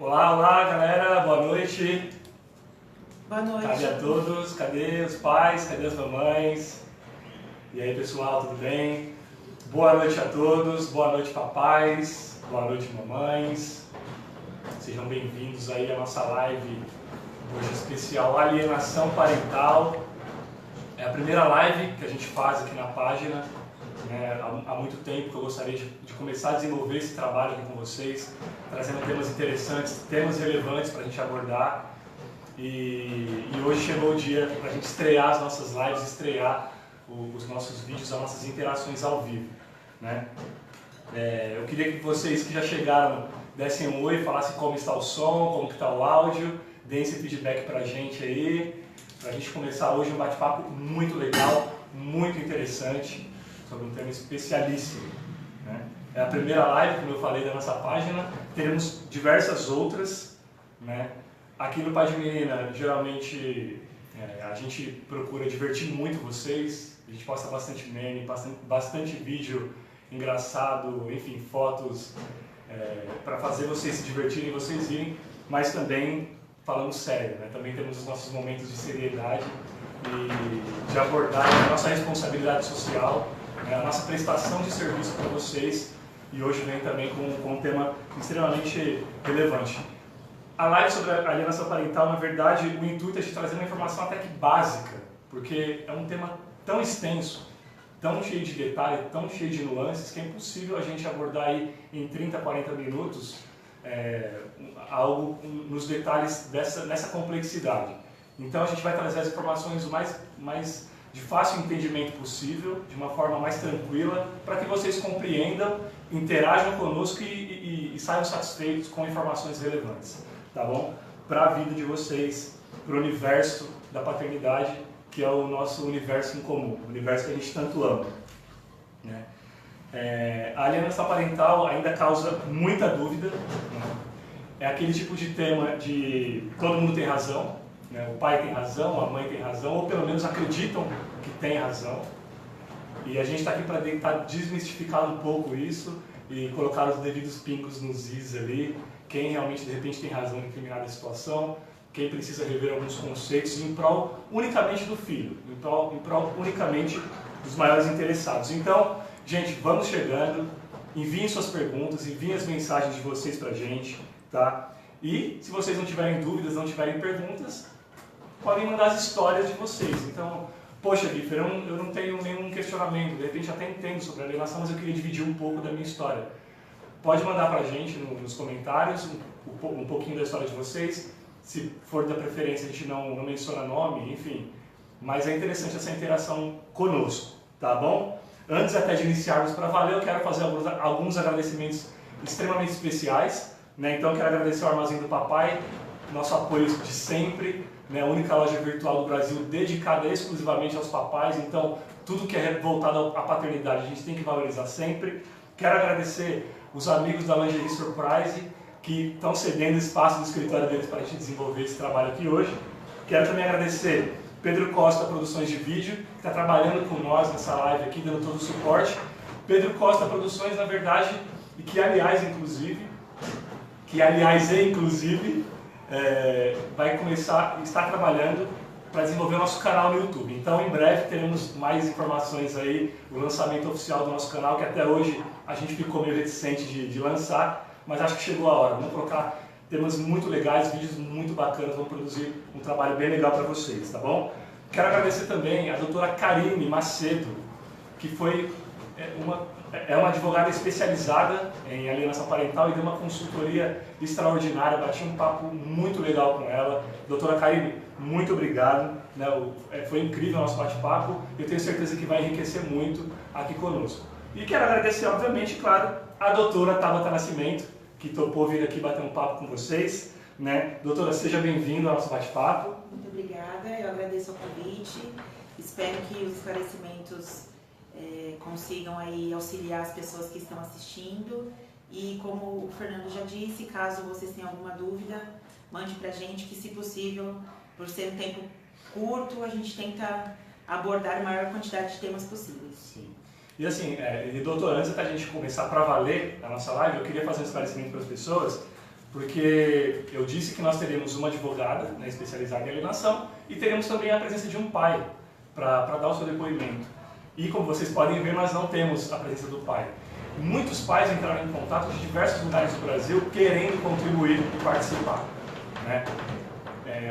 Olá, olá galera, boa noite. Boa noite. Cadê a todos? Cadê os pais? Cadê as mamães? E aí pessoal, tudo bem? Boa noite a todos, boa noite papais, boa noite mamães. Sejam bem-vindos aí à nossa live hoje especial Alienação Parental. É a primeira live que a gente faz aqui na página. Há muito tempo que eu gostaria de começar a desenvolver esse trabalho aqui com vocês, trazendo temas interessantes, temas relevantes para a gente abordar. E hoje chegou o dia para a gente estrear as nossas lives, estrear os nossos vídeos, as nossas interações ao vivo. Né? Eu queria que vocês que já chegaram dessem um oi, falassem como está o som, como está o áudio, deem esse feedback para a gente aí, para a gente começar hoje um bate-papo muito legal, muito interessante, sobre um tema especialíssimo. Né? É a primeira live, como eu falei, da nossa página. Teremos diversas outras. Né? Aqui no Pai de Menina, geralmente, a gente procura divertir muito vocês. A gente posta bastante meme, bastante vídeo engraçado, enfim, fotos para fazer vocês se divertirem, vocês irem, mas também falando sério. Né? Também temos os nossos momentos de seriedade e de abordar a nossa responsabilidade social, a nossa prestação de serviço para vocês, e hoje vem também com um tema extremamente relevante. A live sobre a alienação parental, na verdade, o intuito é de trazer uma informação até que básica, porque é um tema tão extenso, tão cheio de detalhes, tão cheio de nuances, que é impossível a gente abordar aí em 30, 40 minutos algo nos detalhes nessa complexidade. Então a gente vai trazer as informações o mais de fácil entendimento possível, de uma forma mais tranquila, para que vocês compreendam, interajam conosco e saiam satisfeitos com informações relevantes, tá bom? Para a vida de vocês, para o universo da paternidade, que é o nosso universo em comum, o universo que a gente tanto ama. Né? A alienação parental ainda causa muita dúvida. Né? É aquele tipo de tema de todo mundo tem razão. O pai tem razão, a mãe tem razão, ou pelo menos acreditam que tem razão. E a gente está aqui para tentar desmistificar um pouco isso e colocar os devidos pingos nos is ali, quem realmente de repente tem razão em determinada situação, quem precisa rever alguns conceitos em prol unicamente do filho, em prol unicamente dos maiores interessados. Então, gente, vamos chegando, enviem suas perguntas, enviem as mensagens de vocês para a gente, tá? E se vocês não tiverem dúvidas, não tiverem perguntas, podem mandar as histórias de vocês. Então, poxa, Giffer, eu não tenho nenhum questionamento, de repente até entendo sobre a alienação, mas eu queria dividir um pouco da minha história. Pode mandar pra gente nos comentários um pouquinho da história de vocês. Se for da preferência, a gente não menciona nome, enfim. Mas é interessante essa interação conosco, tá bom? Antes até de iniciarmos para valer, eu quero fazer alguns agradecimentos extremamente especiais. Né? Então, eu quero agradecer ao Armazém do Papai, nosso apoio de sempre, né? A única loja virtual do Brasil dedicada exclusivamente aos papais. Então, tudo que é voltado à paternidade, a gente tem que valorizar sempre. Quero agradecer os amigos da Lingerie Surprise, que estão cedendo espaço no escritório deles para a gente desenvolver esse trabalho aqui hoje. Quero também agradecer Pedro Costa Produções de Vídeo, que está trabalhando com nós nessa live aqui, dando todo o suporte. Pedro Costa Produções, na verdade, e que aliás, inclusive, vai está trabalhando para desenvolver o nosso canal no YouTube. Então, em breve, teremos mais informações aí, o lançamento oficial do nosso canal, que até hoje a gente ficou meio reticente de lançar, mas acho que chegou a hora. Vamos colocar temas muito legais, vídeos muito bacanas, vamos produzir um trabalho bem legal para vocês, tá bom? Quero agradecer também a doutora Karine Macedo, que foi uma advogada especializada em alienação parental e deu uma consultoria extraordinária, bati um papo muito legal com ela. Doutora Karine, muito obrigado, né? Foi incrível o nosso bate-papo, eu tenho certeza que vai enriquecer muito aqui conosco. E quero agradecer, obviamente, claro, a doutora Tabata Nascimento, que topou vir aqui bater um papo com vocês. Né? Doutora, seja bem-vinda ao nosso bate-papo. Muito obrigada, eu agradeço o convite, espero que os esclarecimentos consigam aí auxiliar as pessoas que estão assistindo. E como o Fernando já disse, caso vocês tenham alguma dúvida, mande pra gente, que se possível, por ser um tempo curto, a gente tenta abordar a maior quantidade de temas possíveis. Sim. E assim, doutor, antes da gente começar para valer a nossa live, eu queria fazer um esclarecimento para as pessoas. Porque eu disse que nós teremos uma advogada, né, especializada em alienação, e teremos também a presença de um pai para dar o seu depoimento. E como vocês podem ver, nós não temos a presença do pai. Muitos pais entraram em contato de diversos lugares do Brasil querendo contribuir e participar, né?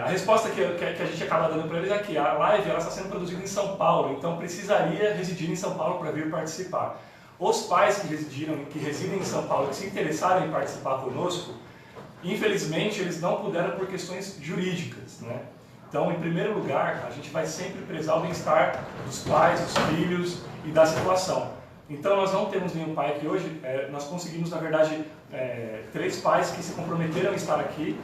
A resposta que a gente acaba dando para eles é que a live ela está sendo produzida em São Paulo, então precisaria residir em São Paulo para vir participar. Os pais que residem em São Paulo e que se interessaram em participar conosco, infelizmente eles não puderam por questões jurídicas, né? Então, em primeiro lugar, a gente vai sempre prezar o bem-estar dos pais, dos filhos e da situação. Então, nós não temos nenhum pai aqui hoje, nós conseguimos, na verdade, 3 pais que se comprometeram a estar aqui,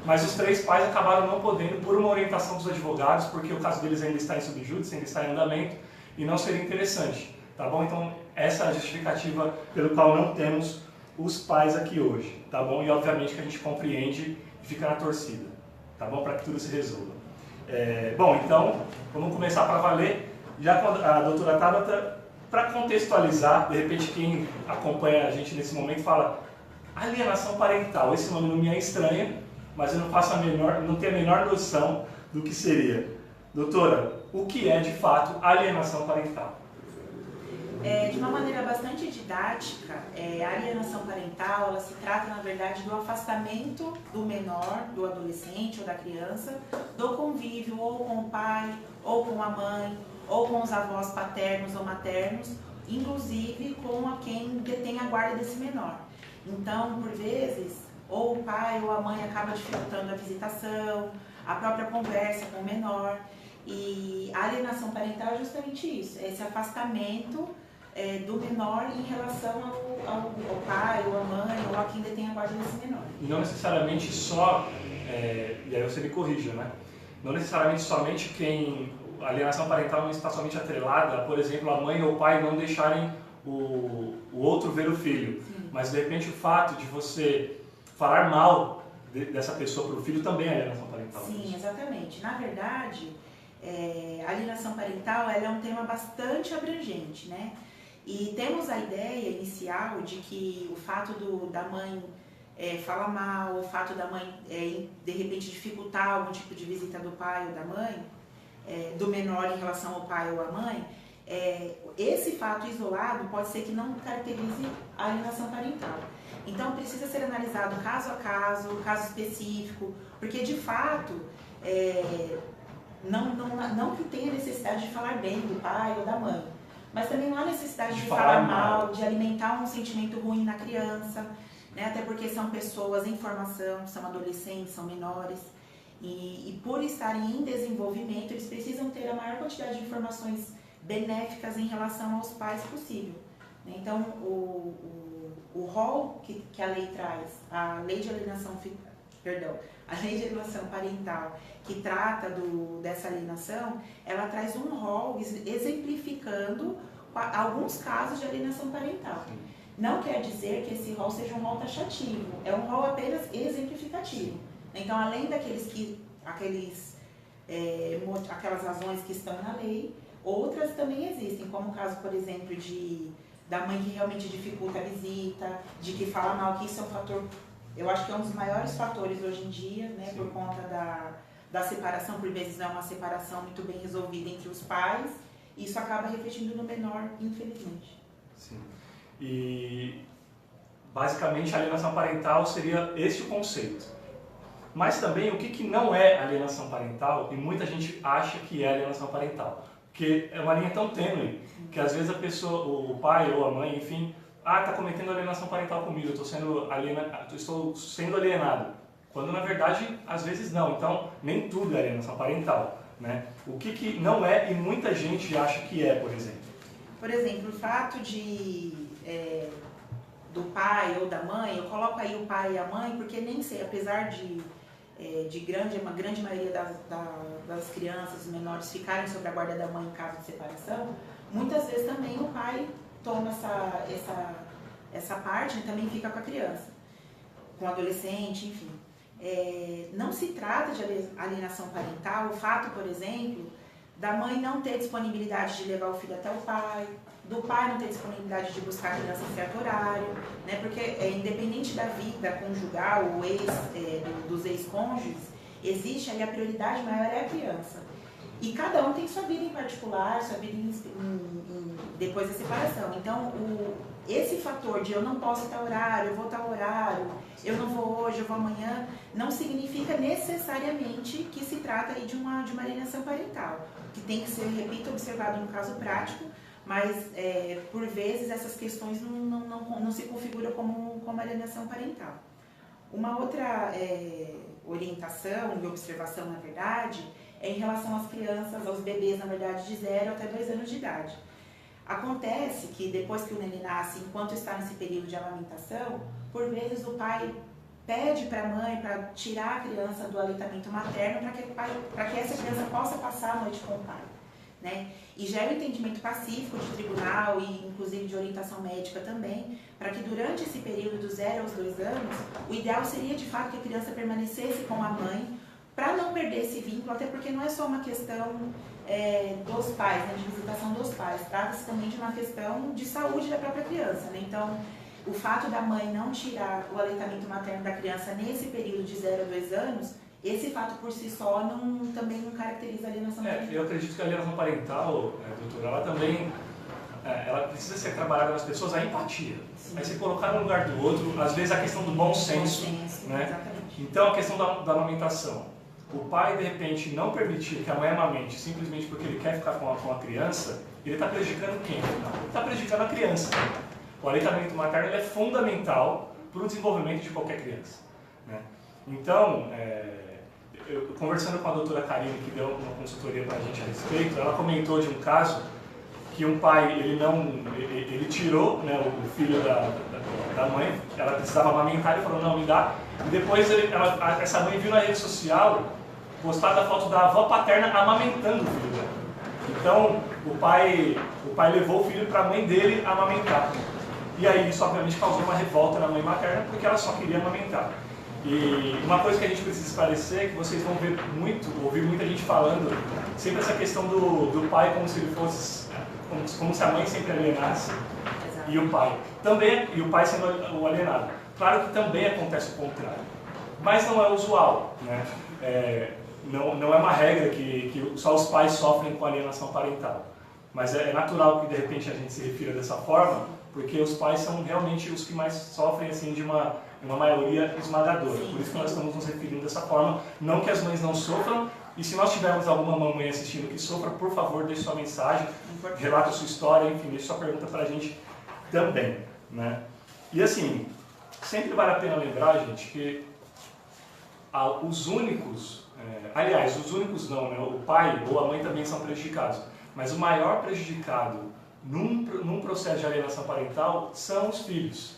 mas os 3 pais acabaram não podendo por uma orientação dos advogados, porque o caso deles ainda está em subjúdice, ainda está em andamento, e não seria interessante, tá bom? Então, essa é a justificativa pelo qual não temos os pais aqui hoje, tá bom? E, obviamente, que a gente compreende e fica na torcida, tá bom? Para que tudo se resolva. Bom, então, vamos começar para valer. Já com a doutora Tabata, para contextualizar, de repente quem acompanha a gente nesse momento fala alienação parental, esse nome não me é estranho, mas eu não tenho a menor noção do que seria. Doutora, o que é de fato alienação parental? De uma maneira bastante didática, a alienação parental, ela se trata, na verdade, do afastamento do menor, do adolescente ou da criança, do convívio ou com o pai, ou com a mãe, ou com os avós paternos ou maternos, inclusive com quem detém a guarda desse menor. Então, por vezes, ou o pai ou a mãe acaba dificultando a visitação, a própria conversa com o menor, e a alienação parental é justamente isso, esse afastamento do menor em relação ao pai ou à mãe ou a quem detém a guarda desse menor. E não necessariamente só, e aí você me corrija, né? Não necessariamente somente a alienação parental não está somente atrelada, por exemplo, a mãe ou o pai não deixarem o outro ver o filho. Sim. Mas de repente o fato de você falar mal dessa pessoa para o filho também é alienação parental. Sim, exatamente. Na verdade, a alienação parental ela é um tema bastante abrangente, né? E temos a ideia inicial de que o fato da mãe falar mal, o fato da mãe de repente dificultar algum tipo de visita do pai ou da mãe, do menor em relação ao pai ou à mãe, esse fato isolado pode ser que não caracterize a alienação parental. Então precisa ser analisado caso a caso específico, porque de fato não que tenha necessidade de falar bem do pai ou da mãe, mas também não há necessidade de falar mal, de alimentar um sentimento ruim na criança, né? Até porque são pessoas em formação, são adolescentes, são menores, e por estarem em desenvolvimento, eles precisam ter a maior quantidade de informações benéficas em relação aos pais possível. Então, o rol que a lei traz, a lei de alienação parental, que trata dessa alienação, ela traz um rol exemplificando alguns casos de alienação parental. Não quer dizer que esse rol seja um rol taxativo, é um rol apenas exemplificativo. Então, além aquelas razões que estão na lei, outras também existem, como o caso, por exemplo, da mãe que realmente dificulta a visita, de que fala mal, que isso é um fator, eu acho que é um dos maiores fatores hoje em dia, né, por conta da separação, por vezes não é uma separação muito bem resolvida entre os pais, e isso acaba refletindo no menor, infelizmente. Sim. E basicamente a alienação parental seria este o conceito. Mas também o que não é alienação parental, e muita gente acha que é alienação parental. Porque é uma linha tão tênue, que às vezes a pessoa, o pai ou a mãe, enfim, está cometendo alienação parental comigo, eu estou sendo alienado. Quando na verdade, às vezes não. Então, nem tudo é alienação parental, né? O que não é e muita gente acha que é, por exemplo? Por exemplo, o fato do pai ou da mãe, eu coloco aí o pai e a mãe, porque nem sei, apesar de uma grande maioria das crianças, os menores, ficarem sob a guarda da mãe em caso de separação, muitas vezes também o pai toma essa parte, né, também fica com a criança, com o adolescente, enfim. Não se trata de alienação parental, o fato, por exemplo, da mãe não ter disponibilidade de levar o filho até o pai, do pai não ter disponibilidade de buscar a criança em certo horário, né? Porque independente da vida conjugal ou dos ex-cônjuges, existe ali a prioridade maior é a criança. E cada um tem sua vida em particular, sua vida depois da separação. Então, esse fator de eu não posso tal horário, eu vou tal horário, eu não vou hoje, eu vou amanhã, não significa necessariamente que se trata aí de uma alienação parental, que tem que ser, repito, observado no caso prático, mas por vezes essas questões não se configuram como alienação parental. Uma outra orientação e observação, na verdade, é em relação às crianças, aos bebês, na verdade, de 0 até 2 anos de idade. Acontece que depois que o neném nasce, enquanto está nesse período de amamentação, por vezes o pai pede para a mãe para tirar a criança do aleitamento materno para que essa criança possa passar a noite com o pai, né? E gera um entendimento pacífico de tribunal e inclusive de orientação médica também, para que durante esse período dos 0 aos 2 anos, o ideal seria de fato que a criança permanecesse com a mãe, para não perder esse vínculo, até porque não é só uma questão dos pais, né, de visitação dos pais, trata-se também de uma questão de saúde da própria criança, né? Então, o fato da mãe não tirar o aleitamento materno da criança nesse período de 0 a 2 anos, esse fato por si só também não caracteriza a alienação parental. Eu acredito que a alienação parental, doutora, ela também ela precisa ser trabalhada nas pessoas, a empatia. Sim. Aí se colocar no lugar do outro, às vezes a questão do bom senso, né? Exatamente. Então a questão da amamentação. O pai, de repente, não permitir que a mãe amamente simplesmente porque ele quer ficar com a criança, ele está prejudicando quem? Ele está prejudicando a criança. O aleitamento materno é fundamental para o desenvolvimento de qualquer criança, né? Então, eu, conversando com a doutora Karine, que deu uma consultoria para a gente a respeito, ela comentou de um caso que um pai, ele tirou, né, o filho da mãe, ela precisava amamentar, ele falou, não, me dá. E depois essa mãe viu na rede social postada a foto da avó paterna amamentando o filho dela. Então, o pai levou o filho para a mãe dele amamentar. E aí isso obviamente causou uma revolta na mãe materna, porque ela só queria amamentar. E uma coisa que a gente precisa esclarecer é que vocês vão ouvir muita gente falando sempre essa questão do pai como se ele fosse, como se a mãe sempre alienasse. Exato. E o pai. Também, e o pai sendo o alienado. Claro que também acontece o contrário, mas não é usual, né? Não é uma regra que só os pais sofrem com alienação parental. Mas é natural que de repente a gente se refira dessa forma, porque os pais são realmente os que mais sofrem assim, de uma maioria esmagadora. Sim. Por isso que nós estamos nos referindo dessa forma. Não que as mães não sofram, e se nós tivermos alguma mamãe assistindo que sofra, por favor, deixe sua mensagem, relata a sua história, enfim, deixe sua pergunta para a gente também, né? E assim, sempre vale a pena lembrar, gente, que os únicos, aliás, os únicos não, né? O pai ou a mãe também são prejudicados, mas o maior prejudicado num processo de alienação parental são os filhos.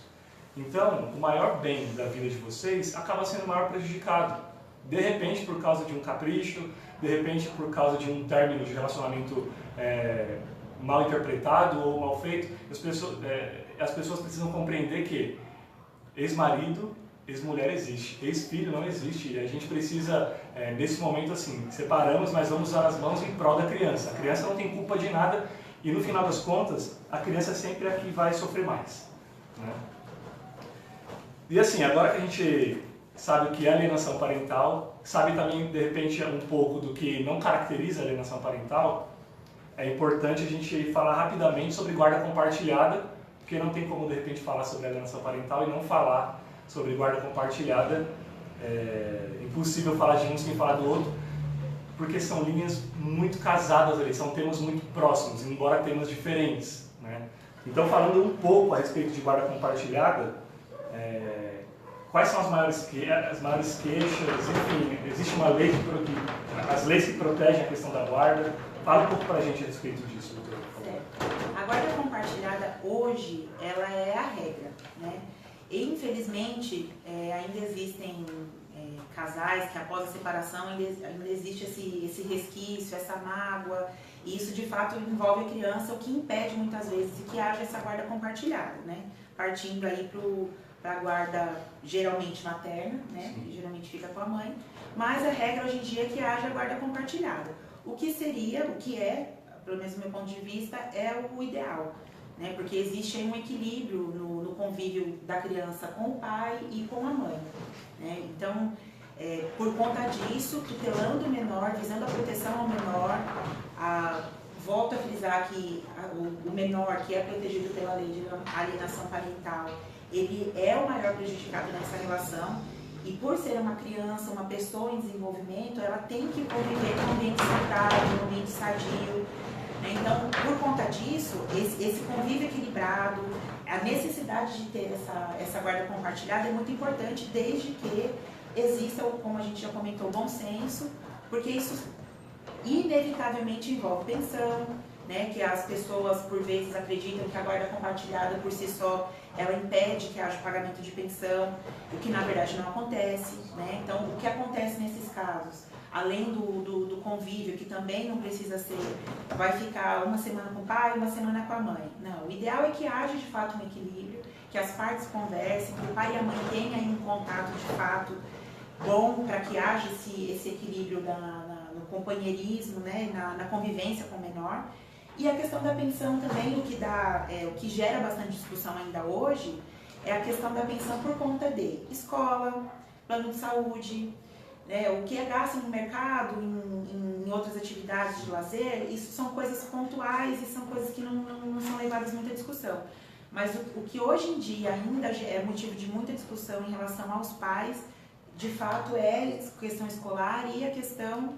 Então, o maior bem da vida de vocês acaba sendo o maior prejudicado. De repente, por causa de um capricho, de repente, por causa de um término de relacionamento mal interpretado ou mal feito, as pessoas precisam compreender que ex-marido, ex-mulher existe, ex-filho não existe. E a gente precisa, nesse momento, assim, separamos, mas vamos usar as mãos em prol da criança. A criança não tem culpa de nada e, no final das contas, a criança sempre é a que vai sofrer mais, né? E assim, agora que a gente sabe o que é alienação parental, sabe também, de repente, um pouco do que não caracteriza a alienação parental, é importante a gente falar rapidamente sobre guarda compartilhada, porque não tem como, de repente, falar sobre alienação parental e não falar sobre guarda compartilhada. É impossível falar de um sem falar do outro, porque são linhas muito casadas ali, são temas muito próximos, embora temas diferentes, né? Então, falando um pouco a respeito de guarda compartilhada, quais são as maiores queixas, enfim, existe uma lei as leis que protegem a questão da guarda. Fala um pouco pra gente a respeito disso, doutor. Certo. A guarda compartilhada hoje, ela é a regra, né? E, infelizmente, ainda existem casais que após a separação ainda existe esse resquício, essa mágoa, e isso de fato envolve a criança, o que impede muitas vezes que haja essa guarda compartilhada, né? Partindo aí para a guarda geralmente materna, né? Que geralmente fica com a mãe, mas a regra hoje em dia é que haja guarda compartilhada. o que é, pelo menos do meu ponto de vista, é o ideal. Né? Porque existe aí um equilíbrio no convívio da criança com o pai e com a mãe. Né? Então, por conta disso, tutelando o menor, visando a proteção ao menor, volto a frisar que o menor, que é protegido pela lei de alienação parental, ele é o maior prejudicado nessa relação, e por ser uma criança, uma pessoa em desenvolvimento, ela tem que conviver com um ambiente saudável, um ambiente sadio. Então, por conta disso, esse convívio equilibrado, a necessidade de ter essa guarda compartilhada é muito importante, desde que exista, como a gente já comentou, o bom senso, porque isso inevitavelmente envolve pensão, né, que as pessoas por vezes acreditam que a guarda compartilhada por si só ela impede que haja pagamento de pensão, o que na verdade não acontece. Né? Então, o que acontece nesses casos? Além do convívio, que também não precisa ser, vai ficar uma semana com o pai, uma semana com a mãe. Não, o ideal é que haja de fato um equilíbrio, que as partes conversem, que o pai e a mãe tenham aí um contato de fato bom, para que haja esse equilíbrio no companheirismo, né, na convivência com o menor. E a questão da pensão também, o que gera bastante discussão ainda hoje, é a questão da pensão por conta de escola, plano de saúde, né, o que é gasto no mercado, em outras atividades de lazer. Isso são coisas pontuais e são coisas que não são levadas muita discussão. Mas o que hoje em dia ainda é motivo de muita discussão em relação aos pais, de fato é questão escolar e a questão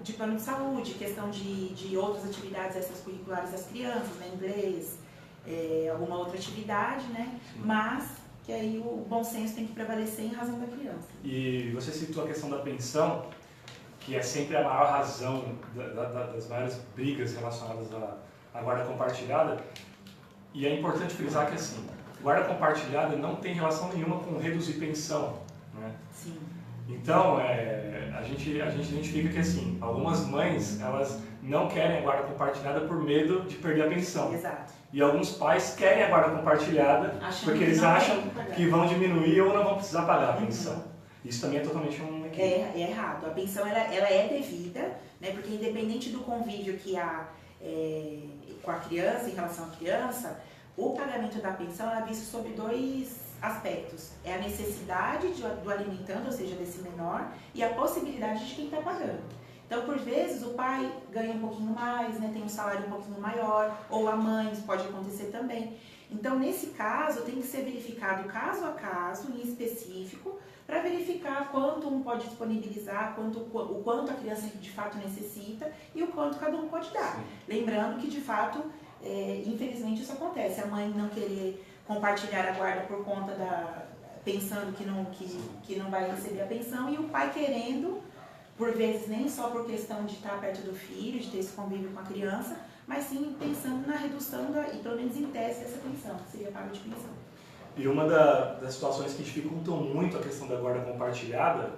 de plano de saúde, questão de outras atividades extracurriculares das crianças, né, inglês, alguma outra atividade, né? Mas que aí o bom senso tem que prevalecer em razão da criança. E você citou a questão da pensão, que é sempre a maior razão das várias brigas relacionadas à guarda compartilhada. E é importante frisar que, assim, guarda compartilhada não tem relação nenhuma com reduzir pensão, né? Sim. Então, a gente identifica que, assim, algumas mães, elas não querem a guarda compartilhada por medo de perder a pensão. Exato. E alguns pais querem a guarda compartilhada porque eles acham que vão diminuir ou não vão precisar pagar a pensão. Isso também é totalmente um equívoco. É errado. A pensão ela é devida, né, porque independente do convívio que há com a criança, em relação à criança, o pagamento da pensão é visto sob dois aspectos. É a necessidade do alimentando, ou seja, desse menor, e a possibilidade de quem está pagando. Então, por vezes, o pai ganha um pouquinho mais, né, tem um salário um pouquinho maior, ou a mãe, isso pode acontecer também. Então, nesse caso, tem que ser verificado caso a caso, em específico, para verificar quanto um pode disponibilizar, o quanto a criança de fato necessita e o quanto cada um pode dar. Sim. Lembrando que, de fato, infelizmente isso acontece. A mãe não querer compartilhar a guarda por conta pensando que não vai receber a pensão, e o pai querendo, por vezes nem só por questão de estar perto do filho, de ter esse convívio com a criança, mas sim pensando na redução e pelo menos em teste dessa pensão, que seria pago de pensão. E uma das situações que dificultam muito a questão da guarda compartilhada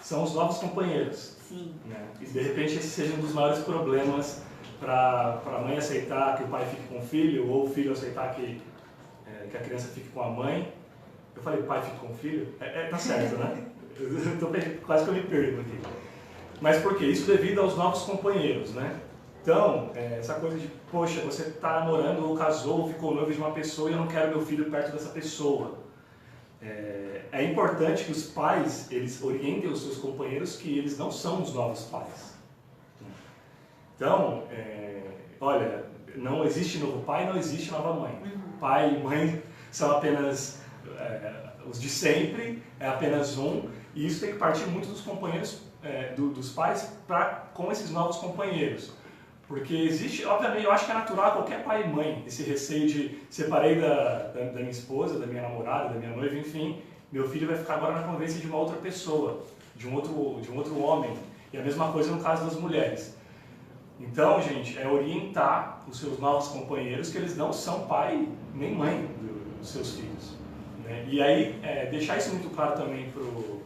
são os novos companheiros. Sim. Né? E de repente esse seja um dos maiores problemas para a mãe aceitar que o pai fique com o filho, ou o filho aceitar que a criança fique com a mãe. Eu falei, pai fique com o filho? Tá certo, né? Quase que eu me perco aqui. Mas por quê? Isso devido aos novos companheiros, né? Então, essa coisa de, poxa, você está namorando ou casou ou ficou noivo de uma pessoa e eu não quero meu filho perto dessa pessoa. É importante que os pais, eles orientem os seus companheiros que eles não são os novos pais. Então, olha, não existe novo pai, não existe nova mãe. Pai e mãe são apenas os de sempre, é apenas um, e isso tem que partir muito dos companheiros, dos pais com esses novos companheiros. Porque existe, obviamente, eu acho que é natural a qualquer pai e mãe esse receio de separei da minha esposa, da minha namorada, da minha noiva, enfim, meu filho vai ficar agora na convivência de uma outra pessoa, de um outro homem. E a mesma coisa no caso das mulheres. Então, gente, é orientar os seus novos companheiros que eles não são pai nem mãe dos seus filhos. Né? E aí, deixar isso muito claro também para o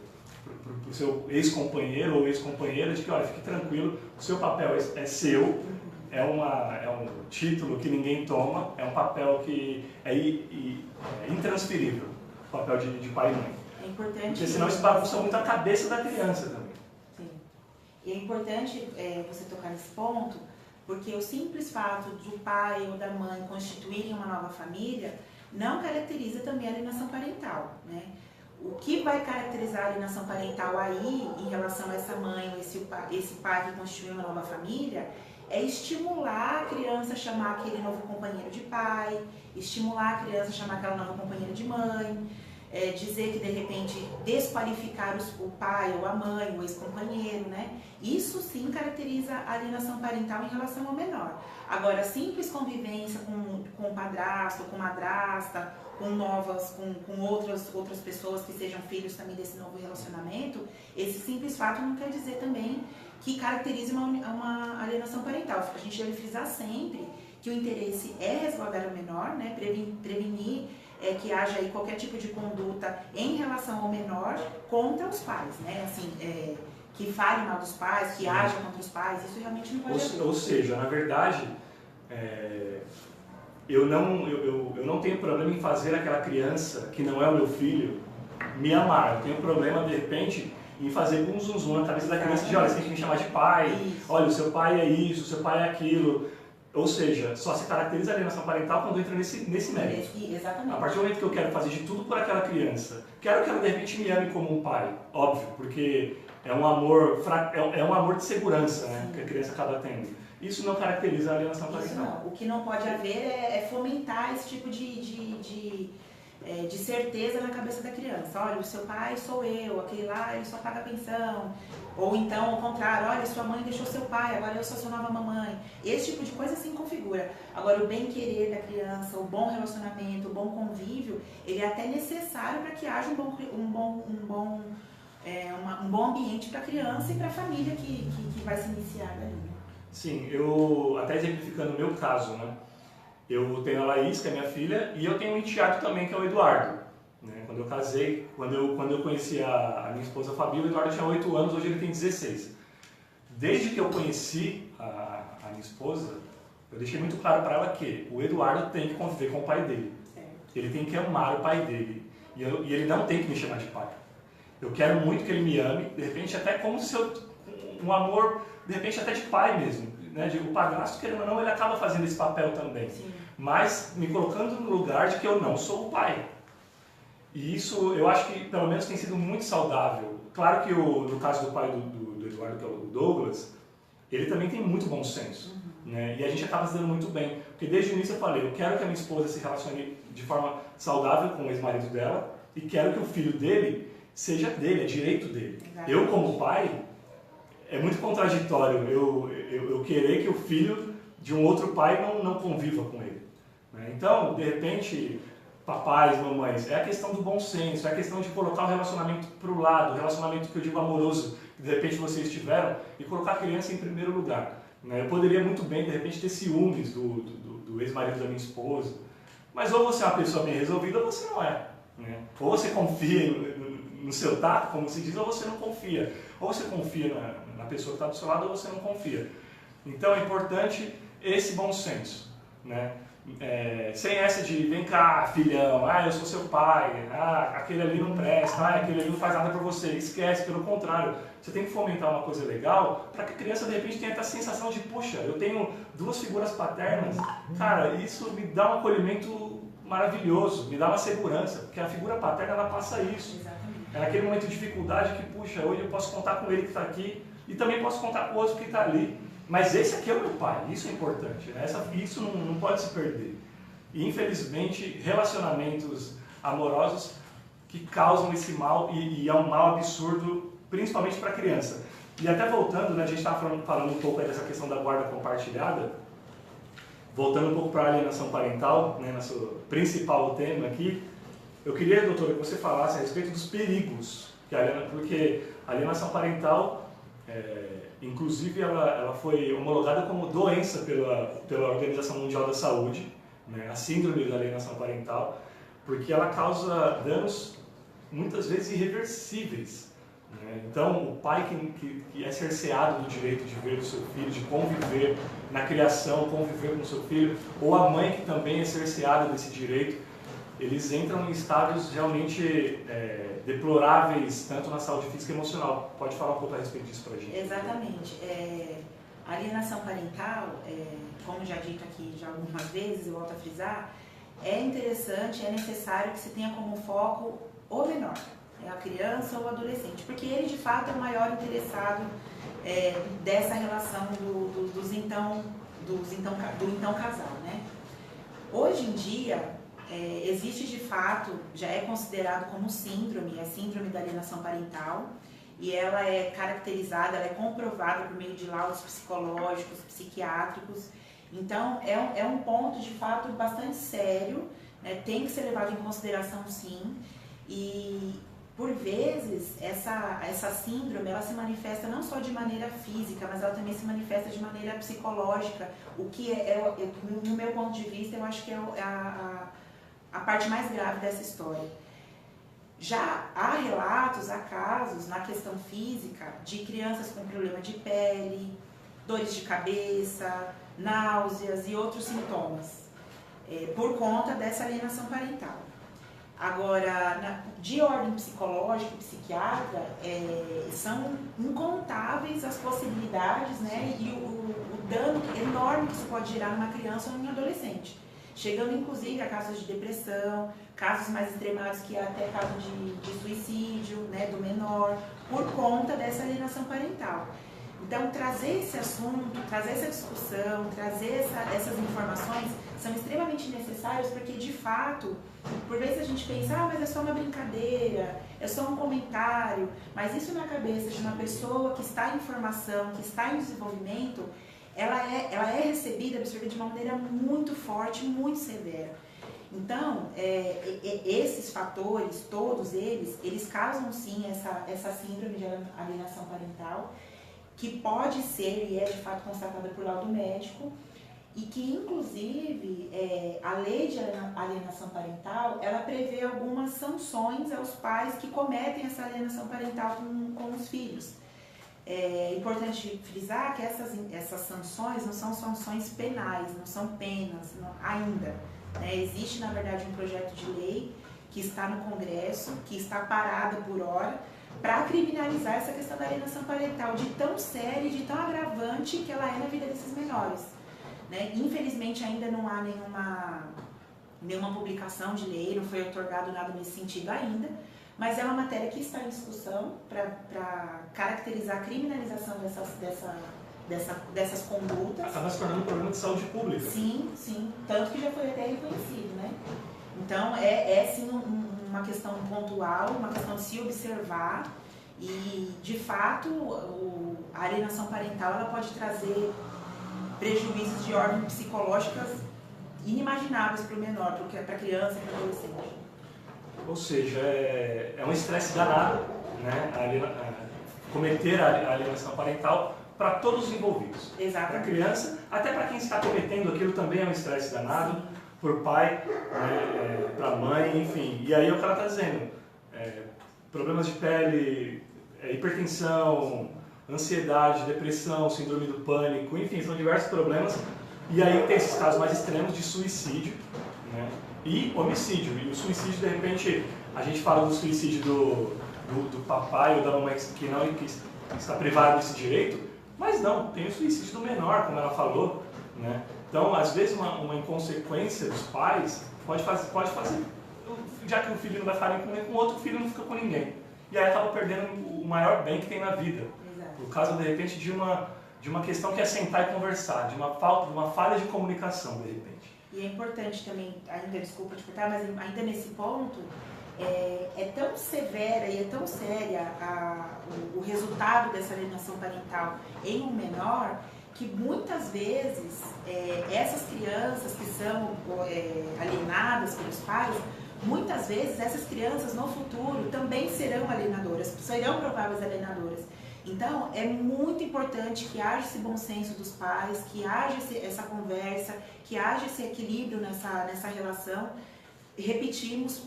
seu ex-companheiro ou ex-companheira, de que, olha, fique tranquilo, o seu papel é seu, é um título que ninguém toma, é um papel que é intransferível, o papel de pai e mãe. É importante. Porque senão isso bagunça muito a cabeça da criança também. Sim. E é importante você tocar nesse ponto, porque o simples fato do pai ou da mãe constituírem uma nova família não caracteriza também a alienação parental, né? O que vai caracterizar a alienação parental aí, em relação a essa mãe ou esse pai que constituiu uma nova família, é estimular a criança a chamar aquele novo companheiro de pai, estimular a criança a chamar aquela nova companheira de mãe, dizer que de repente desqualificar o pai ou a mãe, o ex-companheiro, né? Isso sim caracteriza a alienação parental em relação ao menor. Agora, a simples convivência com o padrasto, com madrasta, com outras pessoas que sejam filhos também desse novo relacionamento, esse simples fato não quer dizer também que caracterize uma alienação parental. A gente deve frisar sempre que o interesse é resguardar o menor, né? Prevenir que haja aí qualquer tipo de conduta em relação ao menor contra os pais, né? Assim, que fale mal dos pais, que haja contra os pais, isso realmente não pode haver. Ou seja, na verdade, eu não tenho problema em fazer aquela criança que não é o meu filho me amar. Eu tenho problema, de repente, em fazer um zum na cabeça da criança de, olha, você tem que me chamar de pai, isso. Olha, o seu pai é isso, o seu pai é aquilo. Ou seja, só se caracteriza a alienação parental quando entra nesse mérito. Exatamente. A partir do momento que eu quero fazer de tudo por aquela criança, quero que ela de repente me ame como um pai, óbvio, porque é um amor de segurança, né, que a criança acaba tendo. Isso não caracteriza a alienação parental. Não. O que não pode haver é fomentar esse tipo de certeza na cabeça da criança. Olha, o seu pai sou eu, aquele lá ele só paga pensão. Ou então, ao contrário, olha, sua mãe deixou seu pai, agora eu sou sua nova mamãe. Esse tipo de coisa sim configura. Agora, o bem-querer da criança, o bom relacionamento, o bom convívio, ele é até necessário para que haja um bom ambiente para a criança e para a família que vai se iniciar ali. Sim, eu, até exemplificando o meu caso, né? Eu tenho a Laís, que é minha filha, e eu tenho um enteado também, que é o Eduardo. Né? Quando eu casei, quando eu conheci a minha esposa Fabi, o Eduardo tinha 8 anos, hoje ele tem 16. Desde que eu conheci a minha esposa, eu deixei muito claro para ela que o Eduardo tem que conviver com o pai dele. Ele tem que amar o pai dele. E ele não tem que me chamar de pai. Eu quero muito que ele me ame, de repente até como se um amor, de repente até de pai mesmo. Né? O padrasto, querendo ou não, ele acaba fazendo esse papel também. Sim. Mas me colocando no lugar de que eu não sou o pai. E isso eu acho que pelo menos tem sido muito saudável. Claro que no caso do pai do Eduardo, que é o Douglas, ele também tem muito bom senso. Né? E a gente acaba se dando muito bem. Porque desde o início eu falei, eu quero que a minha esposa se relacione de forma saudável com o ex-marido dela e quero que o filho dele seja dele, é direito dele. Exatamente. Eu como pai, é muito contraditório eu querer que o filho de um outro pai não conviva com ele. Né? Então, de repente, papais, mamães, é a questão do bom senso, é a questão de colocar o relacionamento para o lado, o relacionamento que eu digo amoroso, que de repente vocês tiveram, e colocar a criança em primeiro lugar. Né? Eu poderia muito bem, de repente, ter ciúmes do ex-marido da minha esposa, mas ou você é uma pessoa bem resolvida ou você não é. Né? Ou você confia no seu tato, como se diz, ou você não confia. Ou você confia na pessoa que está do seu lado ou você não confia. Então é importante esse bom senso. Né? Sem essa de, vem cá, filhão, eu sou seu pai, aquele ali não presta, aquele ali não faz nada por você. Esquece, pelo contrário. Você tem que fomentar uma coisa legal para que a criança, de repente, tenha essa sensação de, puxa, eu tenho 2 figuras paternas. Cara, isso me dá um acolhimento maravilhoso, me dá uma segurança, porque a figura paterna, ela passa isso. Exatamente. É naquele momento de dificuldade que, puxa, hoje eu posso contar com ele que está aqui e também posso contar com o outro que está ali. Mas esse aqui é o meu pai, isso é importante, né? Isso não pode se perder. E, infelizmente, relacionamentos amorosos que causam esse mal, e é um mal absurdo, principalmente para a criança. E até voltando, né, a gente estava falando um pouco aí dessa questão da guarda compartilhada, voltando um pouco para a alienação parental, né, nosso principal tema aqui, eu queria, doutora, que você falasse a respeito dos perigos, porque a alienação parental, inclusive, ela foi homologada como doença pela Organização Mundial da Saúde, né, a síndrome da alienação parental, porque ela causa danos muitas vezes irreversíveis. Né? Então, o pai que é cerceado do direito de ver o seu filho, de conviver na criação, conviver com o seu filho, ou a mãe que também é cerceada desse direito, eles entram em estádios realmente deploráveis, tanto na saúde física e emocional. Pode falar um pouco a respeito disso para a gente? Exatamente. A alienação parental, como já dito aqui já algumas vezes, eu volto a frisar, é interessante, é necessário que se tenha como foco o menor, a criança ou o adolescente, porque ele de fato é o maior interessado dessa relação do então casal, né? Hoje em dia, existe de fato, já é considerado como síndrome, a síndrome da alienação parental, e ela é caracterizada, ela é comprovada por meio de laudos psicológicos, psiquiátricos. Então, é um ponto de fato bastante sério, né? Tem que ser levado em consideração sim, e por vezes essa síndrome ela se manifesta não só de maneira física, mas ela também se manifesta de maneira psicológica, o que no meu ponto de vista, eu acho que é a parte mais grave dessa história. Já há relatos, há casos na questão física de crianças com problema de pele, dores de cabeça, náuseas e outros sintomas, por conta dessa alienação parental. Agora, de ordem psicológica e psiquiatra, são incontáveis as possibilidades, né, e o dano enorme que isso pode gerar numa criança ou num adolescente. Chegando inclusive a casos de depressão, casos mais extremados que é até caso de suicídio, né, do menor, por conta dessa alienação parental. Então, trazer esse assunto, trazer essa discussão, trazer essas informações são extremamente necessárias porque, de fato, por vezes a gente pensa, mas é só uma brincadeira, é só um comentário, mas isso na cabeça de uma pessoa que está em formação, que está em desenvolvimento, ela é recebida, absorvida de uma maneira muito forte, muito severa. Então, esses fatores, todos eles causam sim essa síndrome de alienação parental, que pode ser e é de fato constatada por laudo médico, e que inclusive a lei de alienação parental, ela prevê algumas sanções aos pais que cometem essa alienação parental com os filhos. É importante frisar que essas sanções não são sanções penais, não são penas ainda. Existe, na verdade, um projeto de lei que está no Congresso, que está parado por hora, para criminalizar essa questão da alienação parental, de tão séria e de tão agravante que ela é na vida desses menores. Infelizmente, ainda não há nenhuma publicação de lei, não foi otorgado nada nesse sentido ainda, mas é uma matéria que está em discussão para caracterizar a criminalização dessas condutas. Acaba se tornando um problema de saúde pública. Sim, sim. Tanto que já foi até reconhecido, né? Então, sim uma questão pontual, uma questão de se observar e, de fato, a alienação parental ela pode trazer prejuízos de ordem psicológicas inimagináveis para o menor, para a criança e para o adolescente. Ou seja, é um estresse danado, né? Cometer a alienação parental para todos os envolvidos. Exatamente. Para a criança, até para quem está cometendo aquilo também é um estresse danado. Sim. Por pai, né, para mãe, enfim. E aí é o que ela está dizendo. Problemas de pele, hipertensão, ansiedade, depressão, síndrome do pânico, enfim, são diversos problemas. E aí tem esses casos mais extremos de suicídio, né, e homicídio. E o suicídio, de repente, a gente fala do suicídio do papai ou da mamãe que está privado desse direito, mas não, tem o suicídio do menor, como ela falou, né? Então, às vezes, uma inconsequência dos pais pode fazer, já que o filho não vai ficar nem com outro, o filho não fica com ninguém. E aí acaba perdendo o maior bem que tem na vida. Exato. Por causa, de repente, de uma questão que é sentar e conversar, de uma falha de comunicação, de repente. E é importante também, ainda desculpa te cortar, mas ainda nesse ponto, é tão severa e é tão séria o resultado dessa alienação parental em um menor, que muitas vezes essas crianças que são alienadas pelos pais, muitas vezes essas crianças no futuro também serão alienadoras, serão prováveis alienadoras. Então, é muito importante que haja esse bom senso dos pais, que haja essa conversa, que haja esse equilíbrio nessa relação. Repetimos,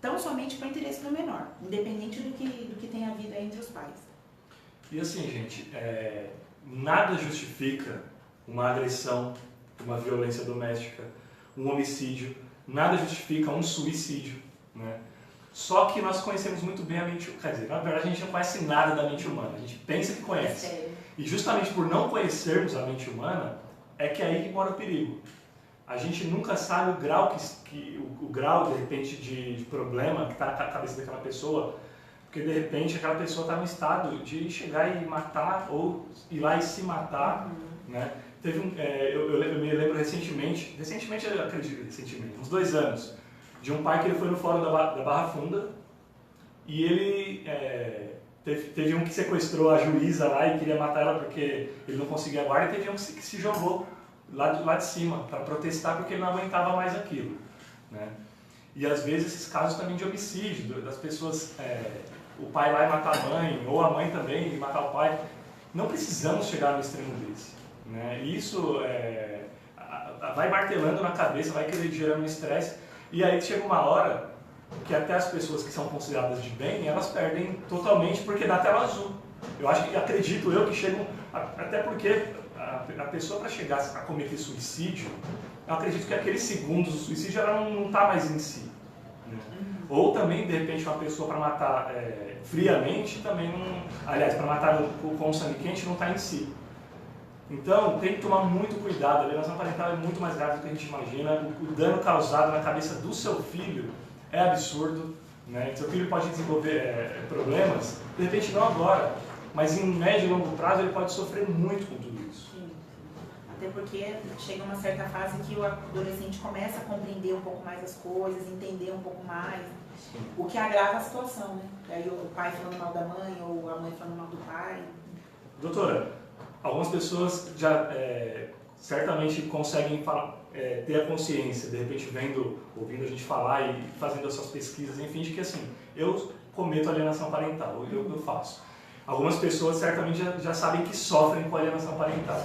tão somente para o interesse do menor, independente do que tem havido entre os pais. E assim, gente, nada justifica uma agressão, uma violência doméstica, um homicídio, nada justifica um suicídio, né? Só que nós conhecemos muito bem a mente humana, quer dizer, na verdade a gente não conhece nada da mente humana, a gente pensa que conhece. E justamente por não conhecermos a mente humana, é que é aí que mora o perigo. A gente nunca sabe o grau, o grau de repente, de problema que está na cabeça daquela pessoa, porque de repente aquela pessoa está no estado de chegar e matar, ou ir lá e se matar, né? Teve eu me lembro recentemente, eu acredito recentemente, uns 2 anos, de um pai que ele foi no fórum da Barra Funda e ele teve um que sequestrou a juíza lá e queria matar ela porque ele não conseguia a guarda, e teve um que se jogou lá de cima para protestar porque ele não aguentava mais aquilo, né? E às vezes esses casos também de homicídio, das pessoas, o pai vai matar a mãe, ou a mãe também e matar o pai, não precisamos chegar no extremo desse, né? E isso vai martelando na cabeça, vai gerando estresse, e aí chega uma hora que até as pessoas que são consideradas de bem, elas perdem totalmente porque dá tela azul. Eu acredito eu que chegam, até porque a pessoa para chegar a cometer suicídio, eu acredito que aqueles segundos do suicídio ela não está mais em si, né? Ou também, de repente, uma pessoa para matar friamente também não... Aliás, para matar com sangue quente não está em si. Então, tem que tomar muito cuidado. A alienação parental é muito mais grave do que a gente imagina. O dano causado na cabeça do seu filho é absurdo, né? Seu filho pode desenvolver problemas, de repente não agora, mas em médio e longo prazo ele pode sofrer muito com tudo isso. Sim. Até porque chega uma certa fase que o adolescente começa a compreender um pouco mais as coisas, entender um pouco mais, sim, o que agrava a situação, né? Aí o pai falando mal da mãe, ou a mãe falando mal do pai. Doutora, algumas pessoas já certamente conseguem ter a consciência, de repente ouvindo a gente falar e fazendo as suas pesquisas, enfim, de que assim, eu cometo alienação parental, eu faço. Algumas pessoas certamente já sabem que sofrem com alienação parental.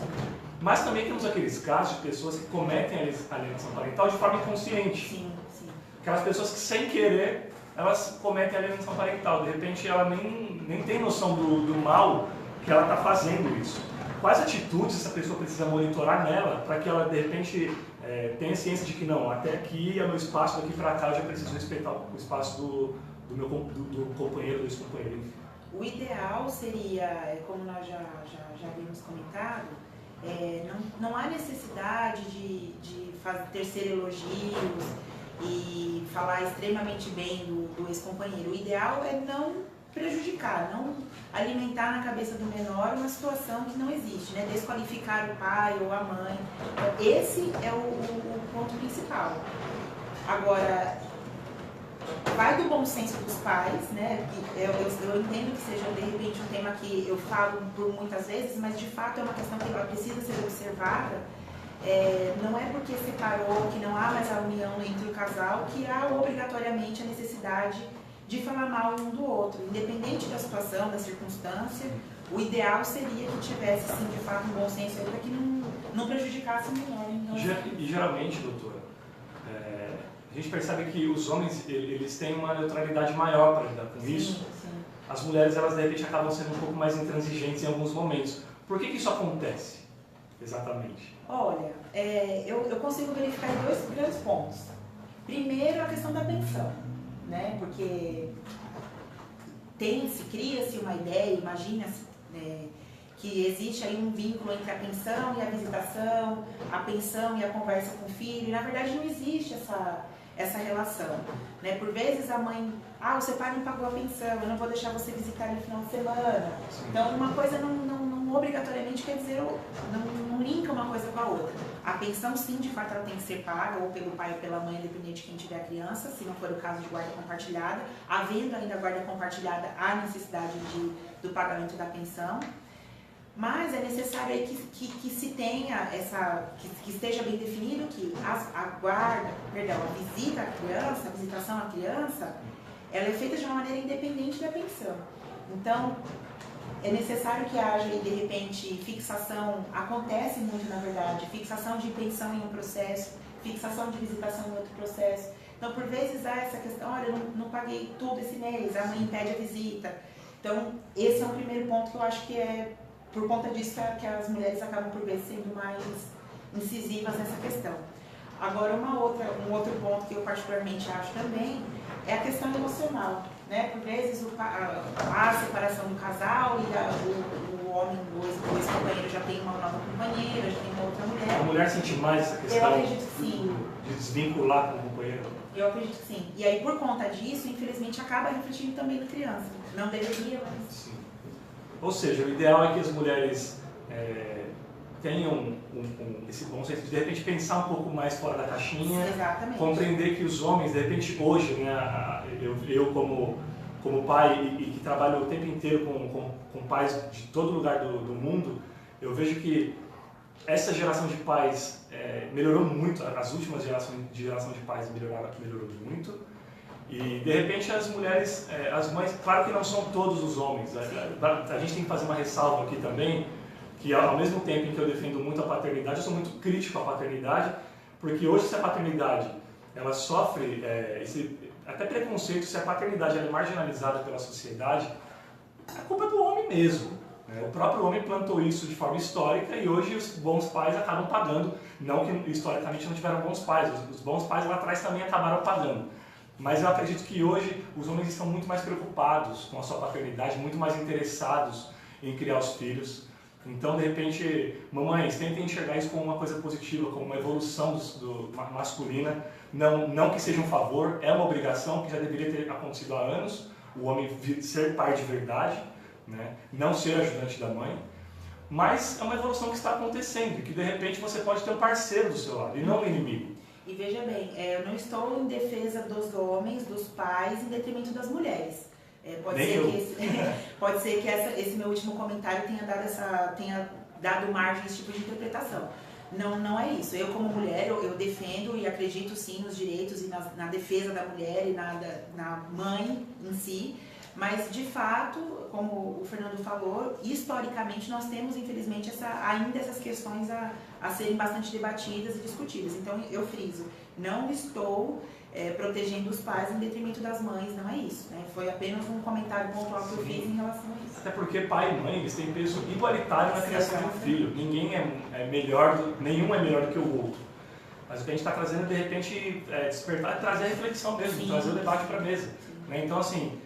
Mas também temos aqueles casos de pessoas que cometem alienação parental de forma inconsciente. Sim, sim. Aquelas pessoas que sem querer, elas cometem alienação parental. De repente ela nem tem noção do mal que ela está fazendo isso. Quais atitudes essa pessoa precisa monitorar nela para que ela, de repente, tenha ciência de que não, até aqui é o meu espaço, daqui para cá eu já preciso respeitar o espaço do companheiro, do ex-companheiro. O ideal seria, como nós já havíamos comentado, não há necessidade de tecer elogios e falar extremamente bem do ex-companheiro. O ideal é não prejudicar, não alimentar na cabeça do menor uma situação que não existe, né? Desqualificar o pai ou a mãe. Esse é o ponto principal. Agora, vai do bom senso dos pais, né? Eu entendo que seja de repente um tema que eu falo por muitas vezes, mas de fato é uma questão que ela precisa ser observada. Não é porque separou, que não há mais a união entre o casal, que há obrigatoriamente a necessidade de falar mal um do outro. Independente da situação, da circunstância, o ideal seria que tivesse, sim, de fato, um bom senso para que não prejudicasse o menor. Então, e geralmente, doutora, a gente percebe que os homens eles têm uma neutralidade maior para lidar com isso. Sim. As mulheres, elas de repente acabam sendo um pouco mais intransigentes em alguns momentos. Por que isso acontece, exatamente? Olha, eu consigo verificar 2 grandes pontos. Primeiro, a questão da pensão, né? Porque cria-se uma ideia, imagina-se, que existe aí um vínculo entre a pensão e a visitação, a pensão e a conversa com o filho, e na verdade não existe essa relação, né? Por vezes a mãe, o seu pai não pagou a pensão, eu não vou deixar você visitar no final de semana. Então uma coisa não obrigatoriamente quer dizer, não linka uma coisa com a outra. A pensão sim, de fato, ela tem que ser paga, ou pelo pai ou pela mãe, independente de quem tiver a criança, se não for o caso de guarda compartilhada. Havendo ainda guarda compartilhada, há necessidade do pagamento da pensão. Mas é necessário aí que se tenha que esteja bem definido que a visita à criança, a visitação à criança, ela é feita de uma maneira independente da pensão. Então, é necessário que haja, de repente, fixação, acontece muito na verdade, fixação de pensão em um processo, fixação de visitação em outro processo. Então, por vezes há essa questão, olha, eu não paguei tudo esse mês, a mãe impede a visita. Então, esse é o primeiro ponto que eu acho que é por conta disso que as mulheres acabam por vezes sendo mais incisivas nessa questão. Agora, um outro ponto que eu particularmente acho também é a questão emocional, né? Por vezes a separação do casal e o homem, o ex-companheiro já tem uma nova companheira, já tem uma outra mulher. A mulher sente mais essa questão? Eu acredito que sim. De desvincular com o companheiro? Eu acredito que sim. E aí, por conta disso, infelizmente, acaba refletindo também na criança. Não deveria, mas... Sim. Ou seja, o ideal é que as mulheres tenham esse bom senso de repente pensar um pouco mais fora da caixinha. Exatamente. Compreender que os homens, de repente, hoje, né, eu como pai e que trabalho o tempo inteiro com pais de todo lugar do mundo, eu vejo que essa geração de pais melhorou muito, as últimas gerações de pais melhorou muito. E de repente as mulheres, as mães, claro que não são todos os homens, a gente tem que fazer uma ressalva aqui também, que ao mesmo tempo em que eu defendo muito a paternidade, eu sou muito crítico à paternidade, porque hoje se a paternidade ela sofre até preconceito, se a paternidade ela é marginalizada pela sociedade, a culpa é do homem mesmo. Né? O próprio homem plantou isso de forma histórica e hoje os bons pais acabam pagando, não que historicamente não tiveram bons pais, os bons pais lá atrás também acabaram pagando. Mas eu acredito que hoje os homens estão muito mais preocupados com a sua paternidade, muito mais interessados em criar os filhos. Então, de repente, mamães, tentem enxergar isso como uma coisa positiva, como uma evolução masculina. Não que seja um favor, é uma obrigação que já deveria ter acontecido há anos, o homem ser pai de verdade, né? Não ser ajudante da mãe. Mas é uma evolução que está acontecendo, que de repente você pode ter um parceiro do seu lado e não um inimigo. E veja bem, eu não estou em defesa dos homens, dos pais, em detrimento das mulheres. Pode ser que esse meu último comentário tenha dado margem a esse tipo de interpretação. Não é isso. Eu, como mulher, eu defendo e acredito sim nos direitos e na defesa da mulher e na mãe em si. Mas, de fato, como o Fernando falou, historicamente nós temos, infelizmente, ainda essas questões a serem bastante debatidas e discutidas. Então, eu friso, não estou protegendo os pais em detrimento das mães, não é isso. Né? Foi apenas um comentário pontual que eu fiz em relação a isso. Até porque pai e mãe, eles têm peso igualitário na criação de um filho. Ninguém nenhum é melhor do que o outro. Mas o que a gente está trazendo, de repente, despertar e trazer a reflexão mesmo, trazer o debate para a mesa. Né? Então, assim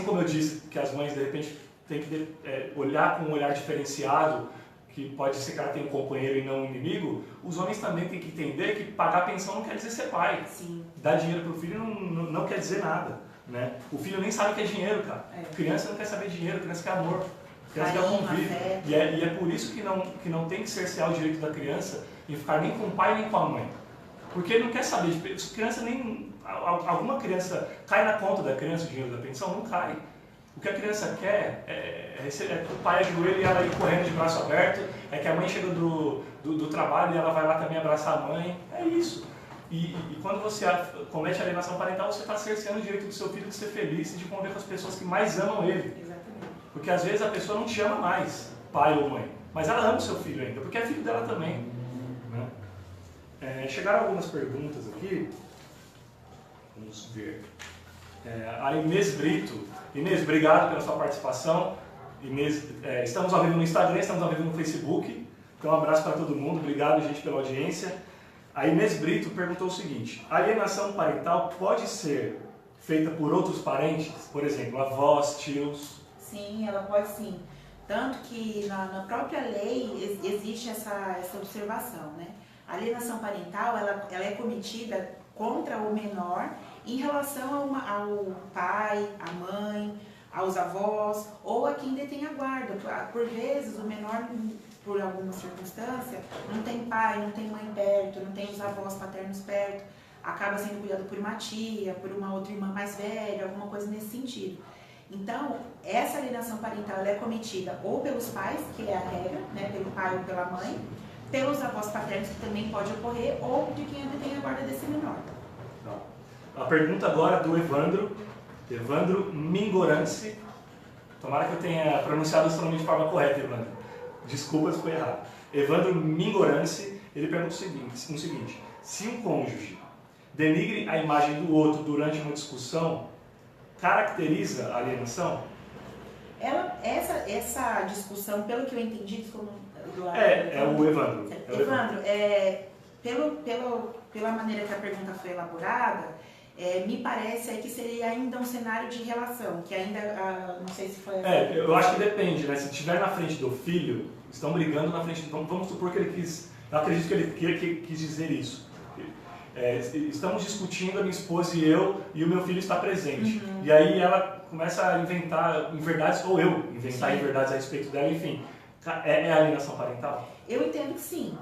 como eu disse que as mães, de repente, têm que olhar com um olhar diferenciado, que pode ser que ela tenha um companheiro e não um inimigo, os homens também têm que entender que pagar pensão não quer dizer ser pai. Sim. Dar dinheiro para o filho não quer dizer nada. Né? O filho nem sabe o que é dinheiro, cara. Criança não quer saber de dinheiro, criança quer amor. Criança quer convívio. E é por isso que não tem que cercear o direito da criança em ficar nem com o pai nem com a mãe. Porque ele não quer saber de criança nem... Alguma criança cai na conta da criança o dinheiro da pensão? Não cai. O que a criança quer é que o pai ajoelhe e ela ir correndo de braço aberto, é que a mãe chega do trabalho e ela vai lá também abraçar a mãe. É isso. E quando você comete alienação parental, você está cerceando o direito do seu filho de ser feliz e de conviver com as pessoas que mais amam ele. Exatamente. Porque às vezes a pessoa não te ama mais, pai ou mãe, mas ela ama o seu filho ainda, porque é filho dela também. Né? Chegaram algumas perguntas aqui. Vamos ver. A Inês Brito. Inês, obrigado pela sua participação. Inês, estamos ao vivo no Instagram, estamos ao vivo no Facebook. Então, um abraço para todo mundo. Obrigado, gente, pela audiência. A Inês Brito perguntou o seguinte: a alienação parental pode ser feita por outros parentes? Por exemplo, avós, tios? Sim, ela pode sim. Tanto que na própria lei existe essa observação, né? A alienação parental ela é cometida contra o menor em relação ao pai, à mãe, aos avós ou a quem detém a guarda. Por vezes o menor, por alguma circunstância, não tem pai, não tem mãe perto, não tem os avós paternos perto, acaba sendo cuidado por uma tia, por uma outra irmã mais velha, alguma coisa nesse sentido. Então, essa alienação parental ela é cometida ou pelos pais, que é a regra, né, pelo pai ou pela mãe, pelos avós paternos, que também pode ocorrer, ou de quem detém a guarda desse menor. A pergunta agora é do Evandro Mingorance. Tomara que eu tenha pronunciado o seu nome de forma correta, Evandro. Desculpa se foi errado. Evandro Mingorance, ele pergunta o seguinte: se um cônjuge denigre a imagem do outro durante uma discussão, caracteriza a alienação? Essa discussão, pelo que eu entendi, o Evandro. Evandro, pela maneira que a pergunta foi elaborada, me parece aí que seria ainda um cenário de relação, que ainda, não sei se foi... Eu acho que depende, né? Se estiver na frente do filho, estão brigando na frente... Vamos supor que ele quis... Eu acredito que ele quis dizer isso. Estamos discutindo, a minha esposa e eu, e o meu filho está presente. Uhum. E aí ela começa a inventar inverdades, ou eu inventar inverdades a respeito dela, enfim. É alienação parental? Eu entendo que sim.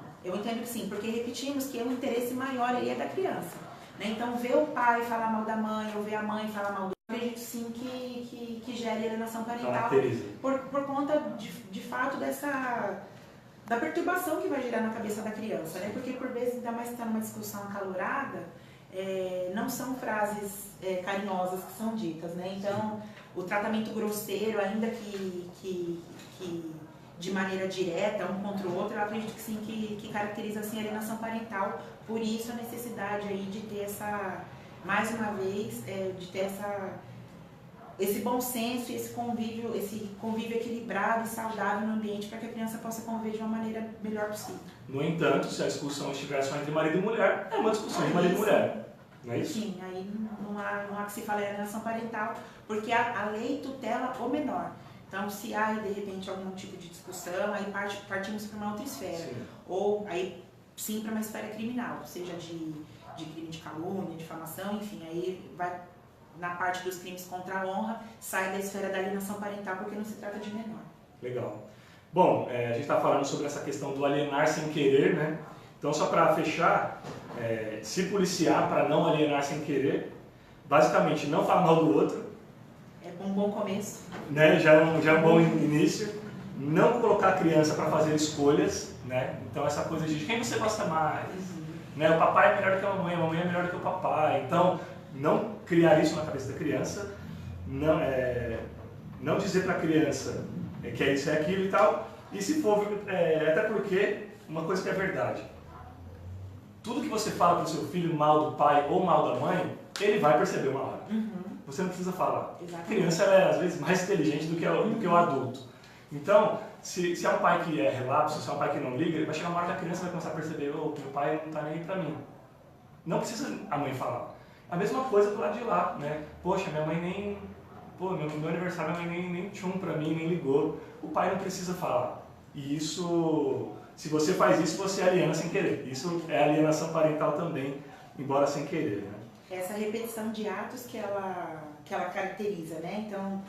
Porque repetimos que o interesse maior aí é da criança. Né? Então, ver o pai falar mal da mãe, ou ver a mãe falar mal do pai, eu acredito sim que gere alienação parental. Por conta, de fato, da perturbação que vai gerar na cabeça da criança, né? Porque por vezes, ainda mais que está numa discussão acalorada, não são frases carinhosas que são ditas, né? Então, o tratamento grosseiro, ainda que de maneira direta, um contra o outro, eu acredito que sim, que caracteriza assim, a alienação parental. Por isso a necessidade aí de ter mais uma vez, de ter esse bom senso e esse convívio equilibrado e saudável no ambiente para que a criança possa conviver de uma maneira melhor possível. No entanto, se a discussão estiver só entre marido e mulher, é uma discussão de marido e mulher, não é isso? Sim, aí não há que se falar em alienação parental, porque a lei tutela o menor. Então, se há, de repente, algum tipo de discussão, aí partimos para uma outra esfera. Sim. Ou, aí, sim, para uma esfera criminal, seja de crime de calúnia, difamação, enfim, aí vai... Na parte dos crimes contra a honra, sai da esfera da alienação parental porque não se trata de menor. Legal. Bom, a gente está falando sobre essa questão do alienar sem querer, né? Então, só para fechar, se policiar para não alienar sem querer, basicamente não falar mal do outro. É um bom começo. Né? Já é um bom início. Não colocar a criança para fazer escolhas, né? Então, essa coisa de quem você gosta mais. Uhum. Né? O papai é melhor do que a mamãe é melhor do que o papai. Então, não criar isso na cabeça da criança, não dizer para a criança que é isso, é aquilo e tal, e se for, até porque, uma coisa que é verdade, tudo que você fala para o seu filho mal do pai ou mal da mãe, ele vai perceber uma hora. Uhum. Você não precisa falar. Exatamente. A criança ela é às vezes mais inteligente do que o adulto. Então, se é um pai que é relapso, se é um pai que não liga, vai chegar uma hora que a criança vai começar a perceber, meu pai não está nem aí para mim. Não precisa a mãe falar. A mesma coisa do lado de lá, né? Poxa, minha mãe nem... Pô, meu aniversário, minha mãe nem tchum pra mim, nem ligou. O pai não precisa falar. E isso... Se você faz isso, você aliena sem querer. Isso é alienação parental também, embora sem querer, né? Essa repetição de atos que ela caracteriza, né? Então,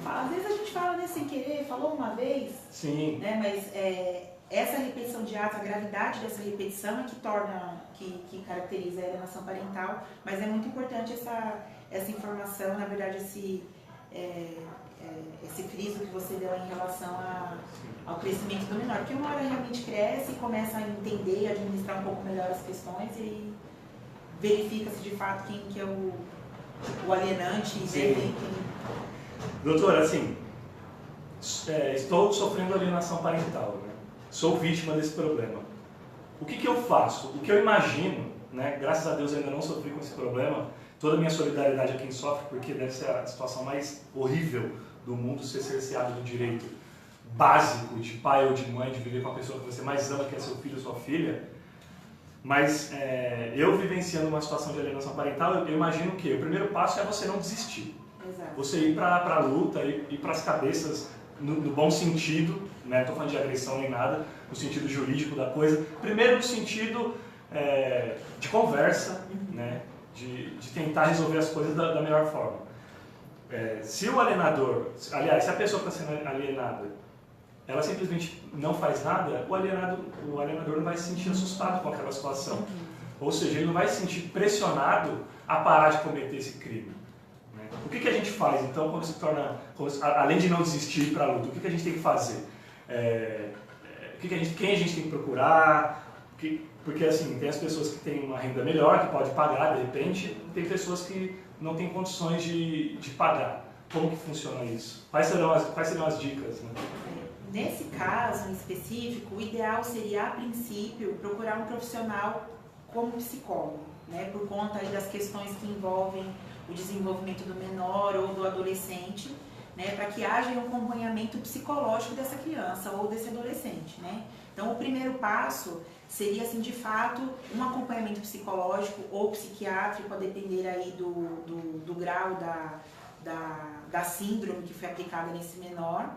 às vezes a gente fala, né, sem querer, falou uma vez. Sim. Né? Mas essa repetição de atos, a gravidade dessa repetição é que torna... Que caracteriza a alienação parental, mas é muito importante essa informação, na verdade, esse friso que você deu em relação ao crescimento do menor, porque uma hora realmente cresce e começa a entender e administrar um pouco melhor as questões e verifica-se de fato quem que é o alienante e quem... Doutora, assim, estou sofrendo alienação parental, né? Sou vítima desse problema. O que eu faço? O que eu imagino, né? Graças a Deus eu ainda não sofri com esse problema, toda a minha solidariedade a quem sofre, porque deve ser a situação mais horrível do mundo ser cerceado do direito básico de pai ou de mãe, de viver com a pessoa que você mais ama, que é seu filho ou sua filha. Mas eu vivenciando uma situação de alienação parental, eu imagino que o primeiro passo é você não desistir. Exato. Você ir para a luta, ir para as cabeças, no bom sentido, né? Não estou falando de agressão nem nada, no sentido jurídico da coisa. Primeiro no sentido de conversa, né? De tentar resolver as coisas da melhor forma. Se o alienador, aliás, se a pessoa que está sendo alienada, ela simplesmente não faz nada, o alienador não vai se sentir assustado com aquela situação. Ou seja, ele não vai se sentir pressionado a parar de cometer esse crime. Né? O que a gente faz, então, quando se torna, além de não desistir para a luta, o que a gente tem que fazer? Quem a gente tem que procurar? Porque, assim, tem as pessoas que têm uma renda melhor, que pode pagar, de repente, e tem pessoas que não têm condições de pagar. Como que funciona isso? Quais seriam as dicas? Né? Nesse caso em específico, o ideal seria, a princípio, procurar um profissional como psicólogo, né? Por conta aí das questões que envolvem o desenvolvimento do menor ou do adolescente, né? Para que haja um acompanhamento psicológico dessa criança ou desse adolescente, né? Então, o primeiro passo seria, assim, de fato, um acompanhamento psicológico ou psiquiátrico, a depender aí do grau da síndrome que foi aplicada nesse menor.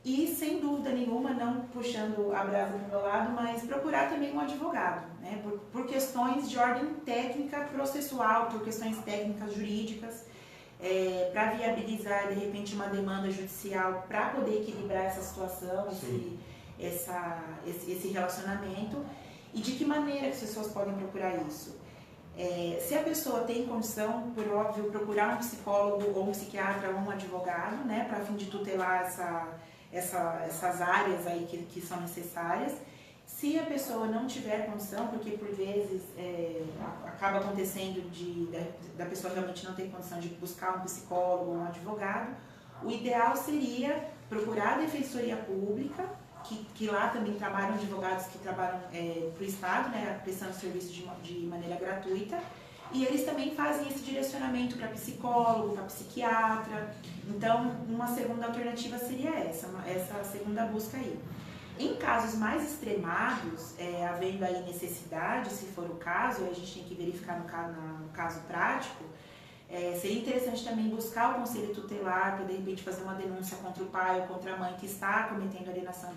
E, sem dúvida nenhuma, não puxando a brasa para o meu lado, mas procurar também um advogado, né? Por questões de ordem técnica processual, por questões técnicas jurídicas, para viabilizar, de repente, uma demanda judicial para poder equilibrar essa situação, esse relacionamento. E de que maneira que as pessoas podem procurar isso? Se a pessoa tem condição, por óbvio, procurar um psicólogo ou um psiquiatra ou um advogado, né, para fim de tutelar essas áreas aí que são necessárias. Se a pessoa não tiver condição, porque por vezes acaba acontecendo da pessoa realmente não ter condição de buscar um psicólogo ou um advogado, o ideal seria procurar a Defensoria Pública, que lá também trabalham advogados que trabalham para o Estado, né, prestando serviço de maneira gratuita, e eles também fazem esse direcionamento para psicólogo, para psiquiatra. Então, uma segunda alternativa seria essa segunda busca aí. Em casos mais extremados, havendo aí necessidade, se for o caso, a gente tem que verificar no caso prático, seria interessante também buscar o conselho tutelar para, de repente, fazer uma denúncia contra o pai ou contra a mãe que está cometendo alienação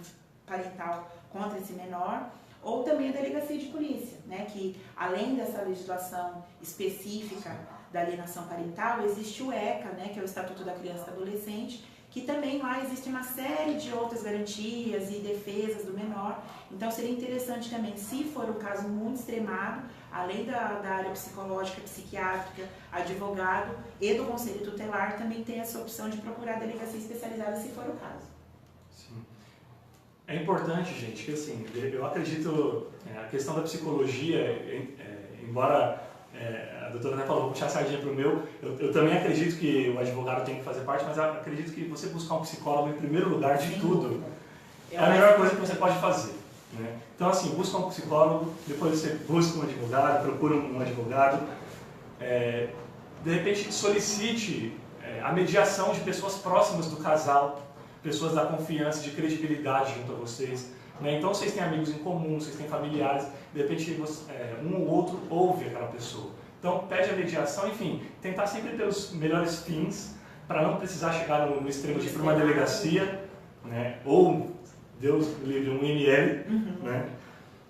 parental contra esse menor, ou também a delegacia de polícia, né, que além dessa legislação específica da alienação parental, existe o ECA, né, que é o Estatuto da Criança e do Adolescente, que também lá existe uma série de outras garantias e defesas do menor. Então seria interessante também, se for um caso muito extremado, além da área psicológica, psiquiátrica, advogado e do conselho tutelar, também tem essa opção de procurar a delegacia especializada se for o caso. Sim. É importante, gente, que assim, eu acredito, a questão da psicologia, embora a doutora até falou, vou puxar a sardinha para o meu, eu também acredito que o advogado tem que fazer parte, mas eu acredito que você buscar um psicólogo em primeiro lugar de tudo é a melhor coisa que você pode fazer. Né? Então, assim, busca um psicólogo, depois você busca um advogado, procura um advogado, de repente solicite a mediação de pessoas próximas do casal, pessoas da confiança, de credibilidade junto a vocês. Né? Então vocês têm amigos em comum, vocês têm familiares, de repente um ou outro ouve aquela pessoa. Então pede a mediação, enfim, tentar sempre pelos melhores fins, para não precisar chegar no extremo de ir para uma delegacia, né? Ou, Deus livre, um IML. Né?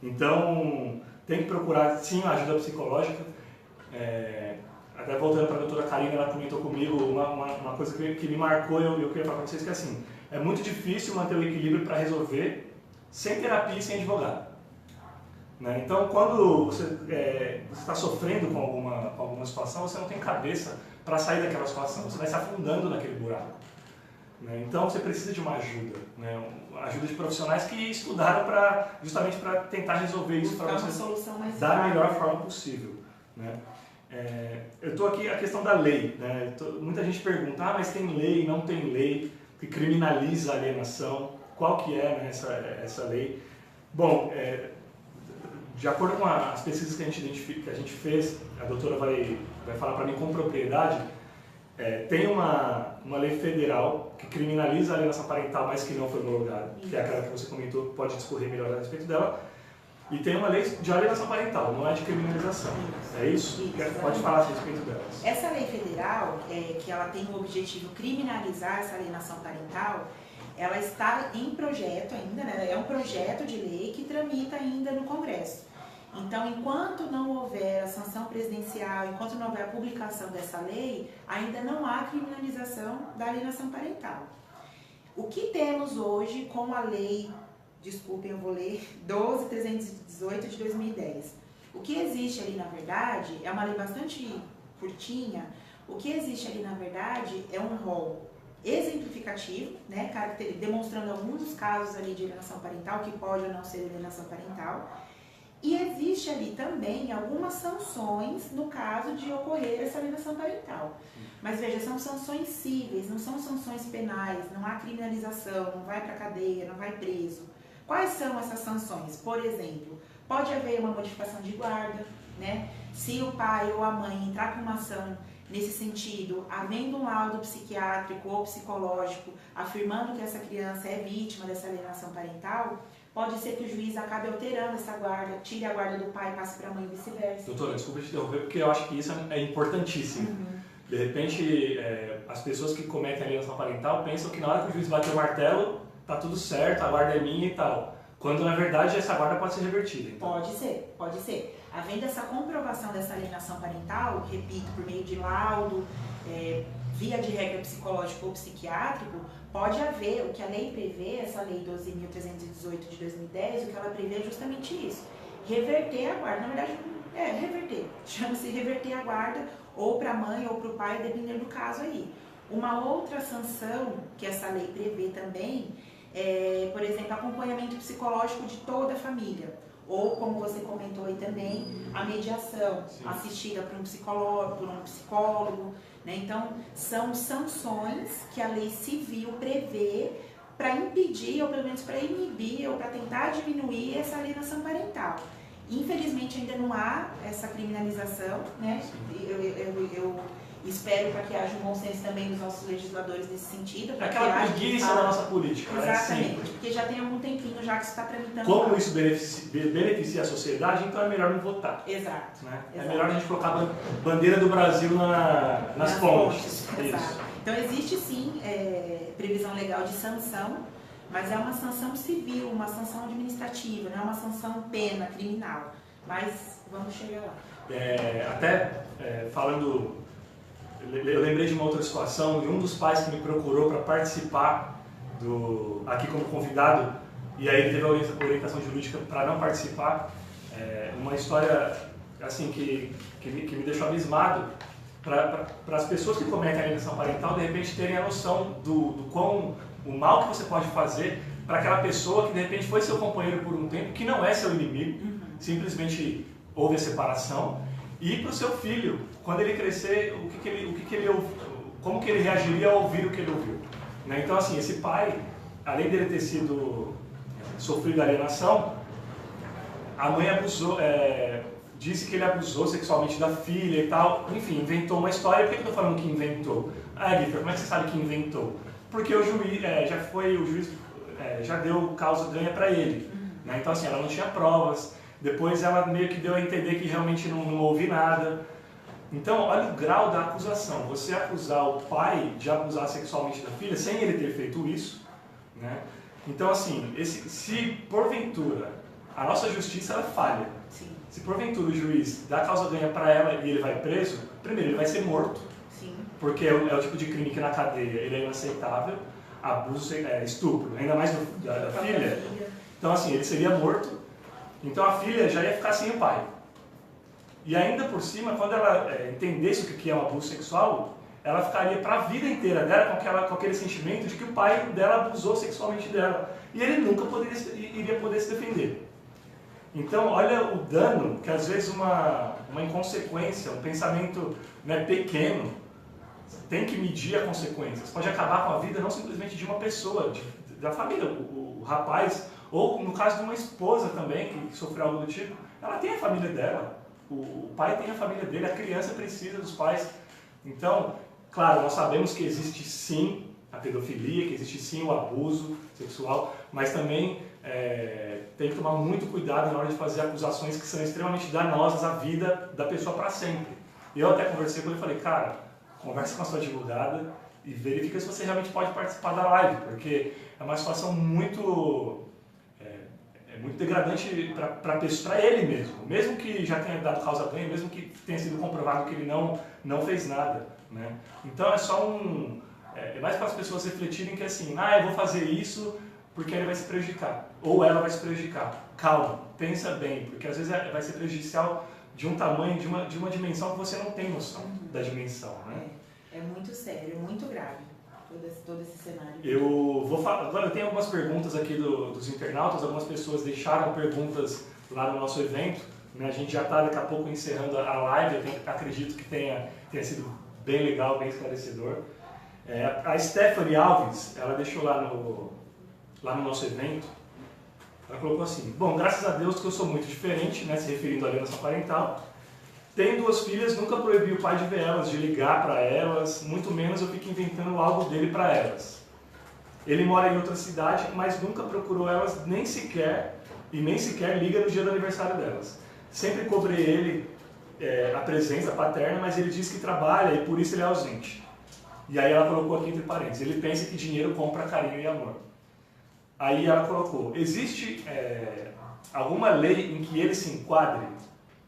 Então tem que procurar sim a ajuda psicológica. Até voltando para a doutora Karina, ela comentou comigo uma coisa que me marcou, eu queria falar para vocês que assim, é muito difícil manter o equilíbrio para resolver sem terapia e sem advogado. Né? Então, quando você está sofrendo com alguma situação, você não tem cabeça para sair daquela situação, você vai se afundando naquele buraco. Né? Então, você precisa de uma ajuda, né? Ajuda de profissionais que estudaram justamente para tentar resolver isso para você da melhor forma possível. Né? Eu estou aqui, a questão da lei. Né? Muita gente pergunta, mas tem lei, não tem lei que criminaliza a alienação? Qual que é, né, essa lei? Bom, de acordo com as pesquisas que a gente fez, a doutora vai falar para mim com propriedade, tem uma lei federal que criminaliza a alienação parental, mas que não foi homologada, que é aquela que você comentou, pode discorrer melhor a respeito dela, e tem uma lei de alienação parental, não é de criminalização. É isso? Pode falar a respeito delas. Essa lei federal, que ela tem o objetivo de criminalizar essa alienação parental, ela está em projeto ainda, né? É um projeto de lei que tramita ainda no Congresso. Então, enquanto não houver a sanção presidencial, enquanto não houver a publicação dessa lei, ainda não há criminalização da alienação parental. O que temos hoje com a lei, desculpem, eu vou ler, 12.318 de 2010. O que existe ali, na verdade, é uma lei bastante curtinha. O que existe ali, na verdade, é um rol exemplificativo, né, demonstrando alguns dos casos ali de alienação parental, que pode ou não ser alienação parental, e existe ali também algumas sanções no caso de ocorrer essa alienação parental. Mas veja, são sanções cíveis, não são sanções penais, não há criminalização, não vai para cadeia, não vai preso. Quais são essas sanções? Por exemplo, pode haver uma modificação de guarda, né? Se o pai ou a mãe entrar com uma ação nesse sentido, havendo um laudo psiquiátrico ou psicológico afirmando que essa criança é vítima dessa alienação parental, Pode ser que o juiz acabe alterando essa guarda, tire a guarda do pai e passe para a mãe e vice-versa. Doutora, desculpa te interromper, porque eu acho que isso é importantíssimo. De repente, as pessoas que cometem alienação parental pensam que na hora que o juiz bater o martelo, tá tudo certo, a guarda é minha e tal. Quando, na verdade, essa guarda pode ser revertida. Então. Pode ser. Havendo essa comprovação dessa alienação parental, repito, por meio de laudo, via de regra psicológico ou psiquiátrico, pode haver, o que a lei prevê, essa lei 12.318 de 2010, o que ela prevê é justamente isso. Reverter a guarda, na verdade, reverter. Chama-se reverter a guarda ou para a mãe ou para o pai, dependendo do caso aí. Uma outra sanção que essa lei prevê também é, por exemplo, acompanhamento psicológico de toda a família. Ou, como você comentou aí também, a mediação. Sim. Assistida por um psicólogo, né? Então, são sanções que a lei civil prevê para impedir, ou pelo menos para inibir, ou para tentar diminuir essa alienação parental. Infelizmente, ainda não há essa criminalização, né? Eu espero para que haja um bom senso também dos nossos legisladores nesse sentido. Aquela preguiça da nossa política. Exatamente, porque já tem algum tempinho já que isso está tramitando. Como isso beneficia a sociedade, então é melhor não votar. Exato. Né? Exato. É melhor a gente colocar a bandeira do Brasil nas pontes. Exato. Então existe sim previsão legal de sanção, mas é uma sanção civil, uma sanção administrativa, não é uma sanção pena criminal. Mas vamos chegar lá. Falando... Eu lembrei de uma outra situação de um dos pais que me procurou para participar aqui como convidado, e aí ele teve a orientação jurídica para não participar. Uma história assim que me deixou abismado para as pessoas que cometem a alienação parental de repente terem a noção do quão o mal que você pode fazer para aquela pessoa que de repente foi seu companheiro por um tempo, que não é seu inimigo, simplesmente houve a separação. E para o seu filho, quando ele crescer, como que ele reagiria ao ouvir o que ele ouviu. Né? Então, assim, esse pai, além dele ter sofrido alienação, a mãe disse que ele abusou sexualmente da filha e tal. Enfim, inventou uma história. Por que eu estou falando que inventou? Guifer, como é que você sabe que inventou? Porque o juiz já deu causa ganha para ele. Né? Então, assim, ela não tinha provas. Depois ela meio que deu a entender que realmente não houve nada. Então, olha o grau da acusação. Você acusar o pai de abusar sexualmente da filha sem ele ter feito isso, né? Então, assim, se porventura a nossa justiça ela falha, Sim. Se porventura o juiz dá causa ganha para ela e ele vai preso, primeiro ele vai ser morto, Sim. Porque é o tipo de crime que na cadeia ele é inaceitável, abuso, estupro, ainda mais da filha. Então, assim, ele seria morto. Então a filha já ia ficar sem o pai. E ainda por cima, quando ela entendesse o que é um abuso sexual, ela ficaria para a vida inteira dela com aquele sentimento de que o pai dela abusou sexualmente dela. E ele nunca iria poder se defender. Então, olha o dano que às vezes uma inconsequência, um pensamento pequeno, tem que medir a consequência. Pode acabar com a vida não simplesmente de uma pessoa, da família, o rapaz. Ou no caso de uma esposa também, que sofreu algo do tipo, ela tem a família dela, o pai tem a família dele, a criança precisa dos pais. Então, claro, nós sabemos que existe sim a pedofilia, que existe sim o abuso sexual, mas também tem que tomar muito cuidado na hora de fazer acusações que são extremamente danosas à vida da pessoa para sempre. Eu até conversei com ele e falei, cara, conversa com a sua advogada e verifica se você realmente pode participar da live, porque é uma situação muito degradante para ele mesmo que já tenha dado causa ganha, mesmo que tenha sido comprovado que ele não fez nada, né? Então é só é mais para as pessoas refletirem que assim, eu vou fazer isso porque ele vai se prejudicar, ou ela vai se prejudicar. Calma, pensa bem, porque às vezes vai ser prejudicial de um tamanho, de uma dimensão que você não tem noção da dimensão, né? É muito sério, muito grave. Todo esse cenário. Agora eu tenho algumas perguntas aqui dos internautas, algumas pessoas deixaram perguntas lá no nosso evento, né? A gente já está daqui a pouco encerrando a live, eu acredito que tenha sido bem legal, bem esclarecedor. A Stephanie Alves, ela deixou lá no nosso evento, ela colocou assim, bom, graças a Deus que eu sou muito diferente, né, se referindo à alienação parental. Tenho 2 filhas, nunca proibi o pai de ver elas, de ligar para elas, muito menos eu fico inventando algo dele para elas. Ele mora em outra cidade, mas nunca procurou elas nem sequer liga no dia do aniversário delas. Sempre cobrei ele a presença paterna, mas ele diz que trabalha e por isso ele é ausente. E aí ela colocou aqui entre parênteses, ele pensa que dinheiro compra carinho e amor. Aí ela colocou, existe alguma lei em que ele se enquadre?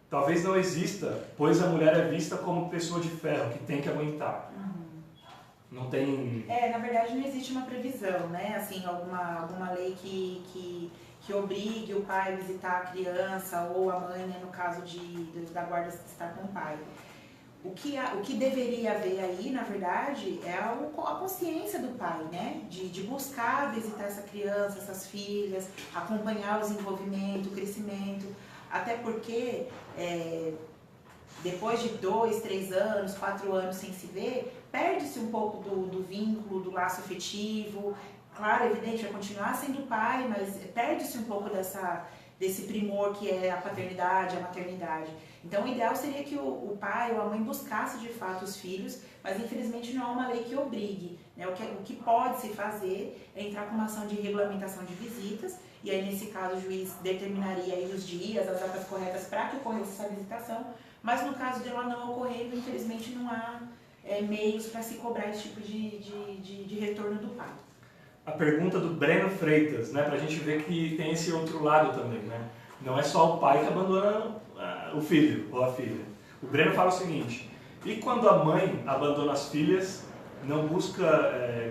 Talvez não exista, pois a mulher é vista como pessoa de ferro, que tem que aguentar. Não tem... na verdade não existe uma previsão, né? Assim, alguma lei que obrigue o pai a visitar a criança ou a mãe, né, no caso da guarda estar com o pai. O que deveria haver aí, na verdade, é a consciência do pai, né? De buscar visitar essa criança, essas filhas, acompanhar o desenvolvimento, o crescimento. Até porque, depois de 2, 3 anos, 4 anos sem se ver, perde-se um pouco do vínculo, do laço afetivo. Claro, evidente, vai continuar sendo pai, mas perde-se um pouco desse primor que é a paternidade, a maternidade. Então, o ideal seria que o pai ou a mãe buscasse de fato os filhos, mas infelizmente não há uma lei que obrigue, né? O que pode se fazer é entrar com uma ação de regulamentação de visitas, e aí nesse caso o juiz determinaria aí os dias, as datas corretas para que ocorresse essa visitação, mas no caso dela não ocorrendo, infelizmente não há meios para se cobrar esse tipo de retorno do pai. A pergunta do Breno Freitas, né, para a gente ver que tem esse outro lado também, né? Não é só o pai que abandona o filho ou a filha. O Breno fala o seguinte, e quando a mãe abandona as filhas, não busca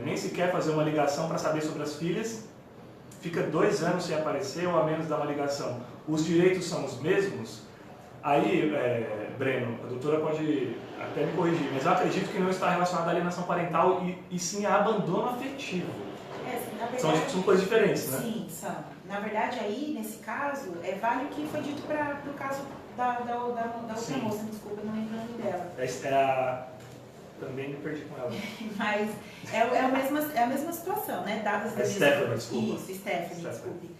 nem sequer fazer uma ligação para saber sobre as filhas, fica 2 anos sem aparecer ou a menos dar uma ligação, os direitos são os mesmos? Aí, Breno, a doutora pode até me corrigir, mas eu acredito que não está relacionado à alienação parental e sim a abandono afetivo. Na verdade, são coisas diferentes, né? Sim, são. Na verdade, aí, nesse caso, vale o que foi dito para o caso da outra moça, desculpa, eu não lembro o nome dela. Também me perdi com ela. Mas é a mesma situação, né? Dadas as Stephanie, desculpa. Isso, Stephanie, desculpe.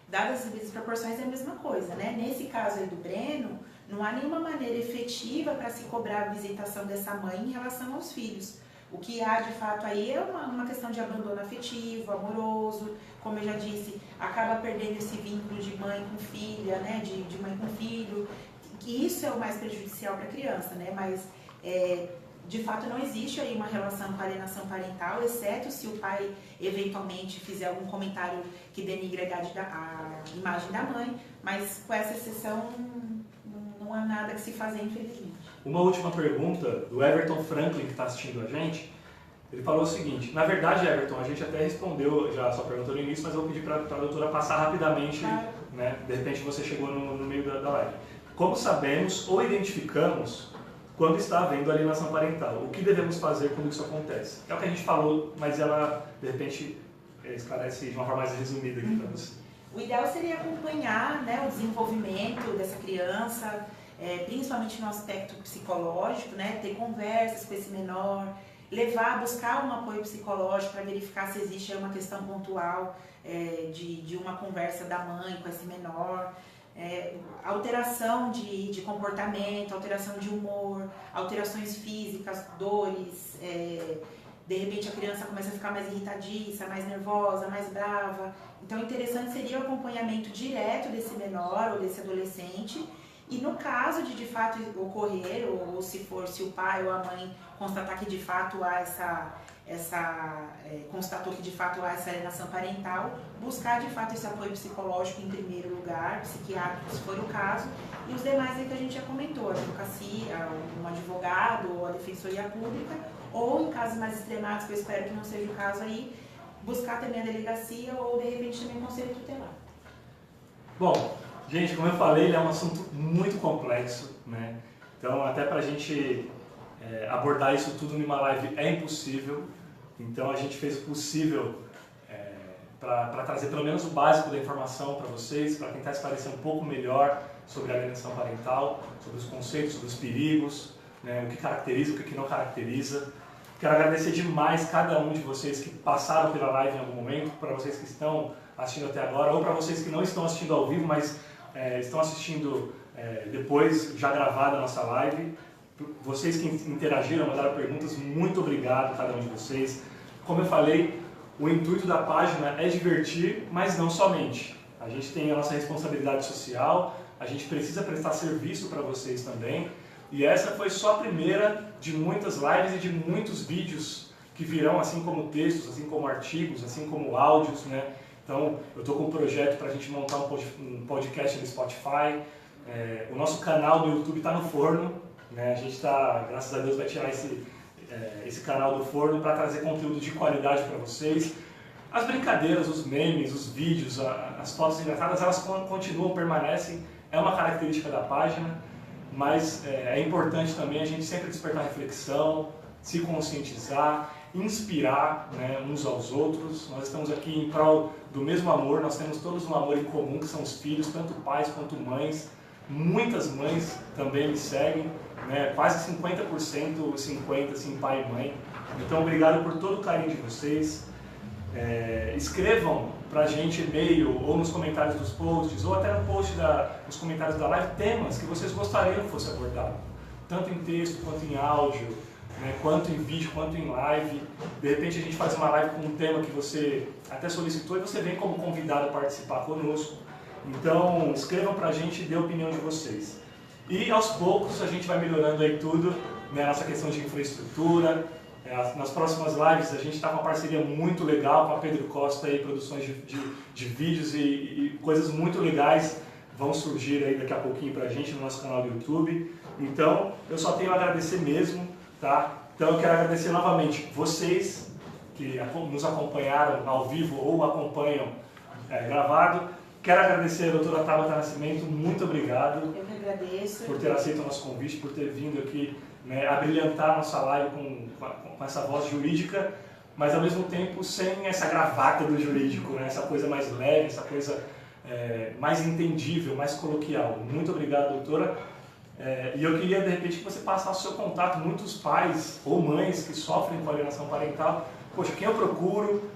Dadas as devidas proporções, é a mesma coisa, né? Nesse caso aí do Breno, não há nenhuma maneira efetiva para se cobrar a visitação dessa mãe em relação aos filhos. O que há de fato aí é uma questão de abandono afetivo, amoroso, como eu já disse, acaba perdendo esse vínculo de mãe com filha, né, de mãe com filho, que isso é o mais prejudicial para a criança, né, mas de fato não existe aí uma relação com a alienação parental, exceto se o pai eventualmente fizer algum comentário que denigre a imagem da mãe, mas com essa exceção não há nada que se fazer, infelizmente. Uma última pergunta do Everton Franklin, que está assistindo a gente. Ele falou o seguinte, na verdade, Everton, a gente até respondeu já a sua pergunta no início, mas eu vou pedir para a doutora passar rapidamente, claro. Né? De repente você chegou no meio da live. Como sabemos ou identificamos quando está havendo alienação parental? O que devemos fazer quando isso acontece? É o que a gente falou, mas ela, de repente, esclarece de uma forma mais resumida aqui para você. O ideal seria acompanhar, né, o desenvolvimento dessa criança, principalmente no aspecto psicológico, né, ter conversas com esse menor, buscar um apoio psicológico para verificar se existe uma questão pontual de uma conversa da mãe com esse menor, alteração de comportamento, alteração de humor, alterações físicas, dores, de repente a criança começa a ficar mais irritadiça, mais nervosa, mais brava. Então, interessante seria o acompanhamento direto desse menor ou desse adolescente. E no caso de fato ocorrer, ou se o pai ou a mãe constatar que de fato há constatou que de fato há essa alienação parental, buscar de fato esse apoio psicológico em primeiro lugar, psiquiátrico se for o caso, e os demais aí que a gente já comentou, a advocacia, um advogado ou a defensoria pública, ou em casos mais extremados, que eu espero que não seja o caso aí, buscar também a delegacia ou de repente também o conselho tutelar. Bom, gente, como eu falei, ele é um assunto muito complexo, né? Então, até para a gente abordar isso tudo numa live é impossível. Então, a gente fez o possível para trazer pelo menos o básico da informação para vocês, para tentar esclarecer um pouco melhor sobre a alienação parental, sobre os conceitos, sobre os perigos, né? O que caracteriza, o que não caracteriza. Quero agradecer demais cada um de vocês que passaram pela live em algum momento, para vocês que estão assistindo até agora, ou para vocês que não estão assistindo ao vivo, mas estão assistindo depois, já gravada a nossa live. Vocês que interagiram, mandaram perguntas, muito obrigado a cada um de vocês. Como eu falei, o intuito da página é divertir, mas não somente. A gente tem a nossa responsabilidade social, a gente precisa prestar serviço para vocês também. E essa foi só a primeira de muitas lives e de muitos vídeos que virão, assim como textos, assim como artigos, assim como áudios, né? Então, eu estou com um projeto para a gente montar um podcast no Spotify. O nosso canal no YouTube está no forno, né? A gente está, graças a Deus, vai tirar esse canal do forno para trazer conteúdo de qualidade para vocês. As brincadeiras, os memes, os vídeos, as fotos engraçadas, elas continuam, permanecem, é uma característica da página, mas é importante também a gente sempre despertar reflexão, se conscientizar, inspirar, né, uns aos outros. Nós estamos aqui em prol do mesmo amor, nós temos todos um amor em comum, que são os filhos, tanto pais quanto mães. Muitas mães também me seguem, né, quase 50%, 50% assim, pai e mãe. Então, obrigado por todo o carinho de vocês. Escrevam pra gente e-mail ou nos comentários dos posts ou até no post nos comentários da live temas que vocês gostariam que fosse abordado, tanto em texto quanto em áudio, né, quanto em vídeo, quanto em live. De repente a gente faz uma live com um tema que você até solicitou e você vem como convidado a participar conosco. Então escrevam pra gente e dê a opinião de vocês. E aos poucos a gente vai melhorando aí tudo, né, nossa questão de infraestrutura. Nas próximas lives a gente está com uma parceria muito legal com a Pedro Costa, aí, produções de vídeos e coisas muito legais vão surgir aí daqui a pouquinho para a gente no nosso canal do YouTube. Então eu só tenho a agradecer mesmo, tá? Então eu quero agradecer novamente vocês que nos acompanharam ao vivo ou acompanham gravado. Quero agradecer a doutora Tabata Nascimento, muito obrigado. Eu que agradeço. Por ter aceito o nosso convite, por ter vindo aqui, né, a brilhantar a nossa live com essa voz jurídica, mas ao mesmo tempo sem essa gravata do jurídico, né, essa coisa mais leve, essa coisa mais entendível, mais coloquial. Muito obrigado, doutora. E eu queria, de repente, que você passasse o seu contato. Muitos pais ou mães que sofrem com alienação parental. Poxa, quem eu procuro?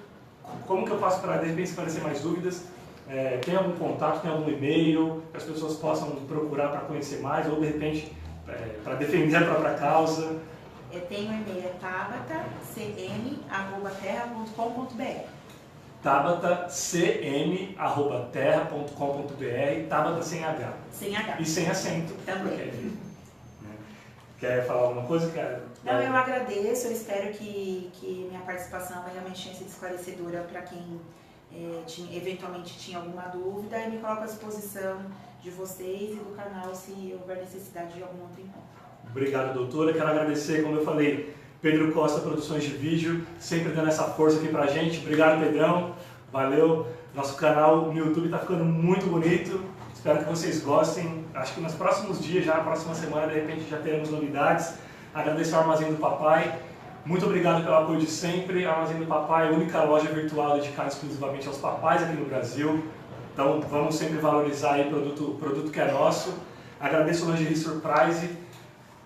Como que eu faço para, de repente, esclarecer mais dúvidas? Tem algum contato, tem algum e-mail que as pessoas possam procurar para conhecer mais ou, de repente, para defender a própria causa? Tem o e-mail tabatacm@terra.com.br. tabatacm@terra.com.br. Tabata sem H. Sem H. E sem acento. Também. Quer falar alguma coisa? Não, eu agradeço, eu espero que minha participação realmente tenha sido esclarecedora para quem eventualmente tinha alguma dúvida, e me coloco à disposição de vocês e do canal se houver necessidade de algum outro encontro. Obrigado, doutora. Quero agradecer, como eu falei, Pedro Costa, Produções de Vídeo, sempre dando essa força aqui pra gente. Obrigado, Pedrão. Valeu. Nosso canal no YouTube está ficando muito bonito. Espero que vocês gostem. Acho que nos próximos dias, já na próxima semana, de repente já teremos novidades. Agradeço ao Armazém do Papai. Muito obrigado pelo apoio de sempre. A Armazém do Papai é a única loja virtual dedicada exclusivamente aos papais aqui no Brasil. Então vamos sempre valorizar aí o produto que é nosso. Agradeço o Lingerie Surprise,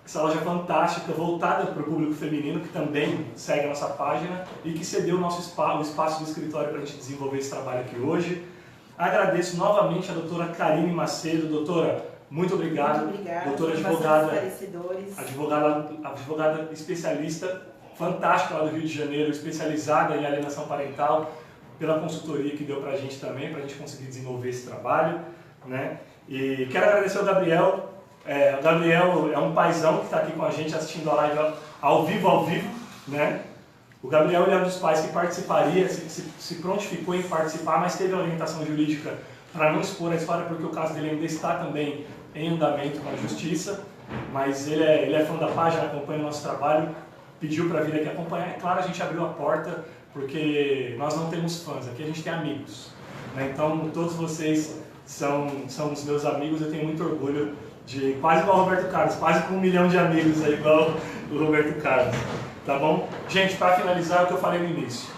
essa loja fantástica, voltada para o público feminino, que também segue a nossa página e que cedeu o espaço do escritório para a gente desenvolver esse trabalho aqui hoje. Agradeço novamente a doutora Karine Macedo. Doutora, muito obrigado. Muito obrigada. Doutora advogada especialista, fantástica lá do Rio de Janeiro, especializada em alienação parental, pela consultoria que deu para a gente também, para a gente conseguir desenvolver esse trabalho, né? E quero agradecer ao Gabriel. O Gabriel é um paizão que está aqui com a gente assistindo a live ao vivo, né? O Gabriel é um dos pais que participaria, se prontificou em participar, mas teve a orientação jurídica para não expor a história, porque o caso dele ainda está também em andamento com a justiça, mas ele é fã da página, acompanha o nosso trabalho, pediu para vir aqui acompanhar. É claro, a gente abriu a porta, porque nós não temos fãs, aqui a gente tem amigos, né? Então todos vocês são os meus amigos, eu tenho muito orgulho de, quase igual o Roberto Carlos, quase com 1 milhão de amigos aí, igual o Roberto Carlos, tá bom? Gente, para finalizar o que eu falei no início,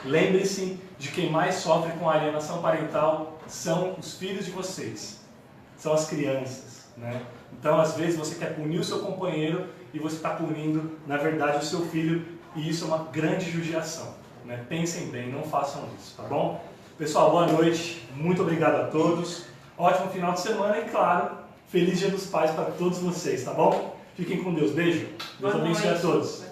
lembre-se de quem mais sofre com a alienação parental são os filhos de vocês, são as crianças, né? Então às vezes você quer punir o seu companheiro e você está punindo, na verdade, o seu filho, e isso é uma grande judiação, né? Pensem bem, não façam isso, tá bom? Pessoal, boa noite, muito obrigado a todos, ótimo final de semana e, claro, feliz Dia dos Pais para todos vocês, tá bom? Fiquem com Deus, beijo, Deus abençoe a todos.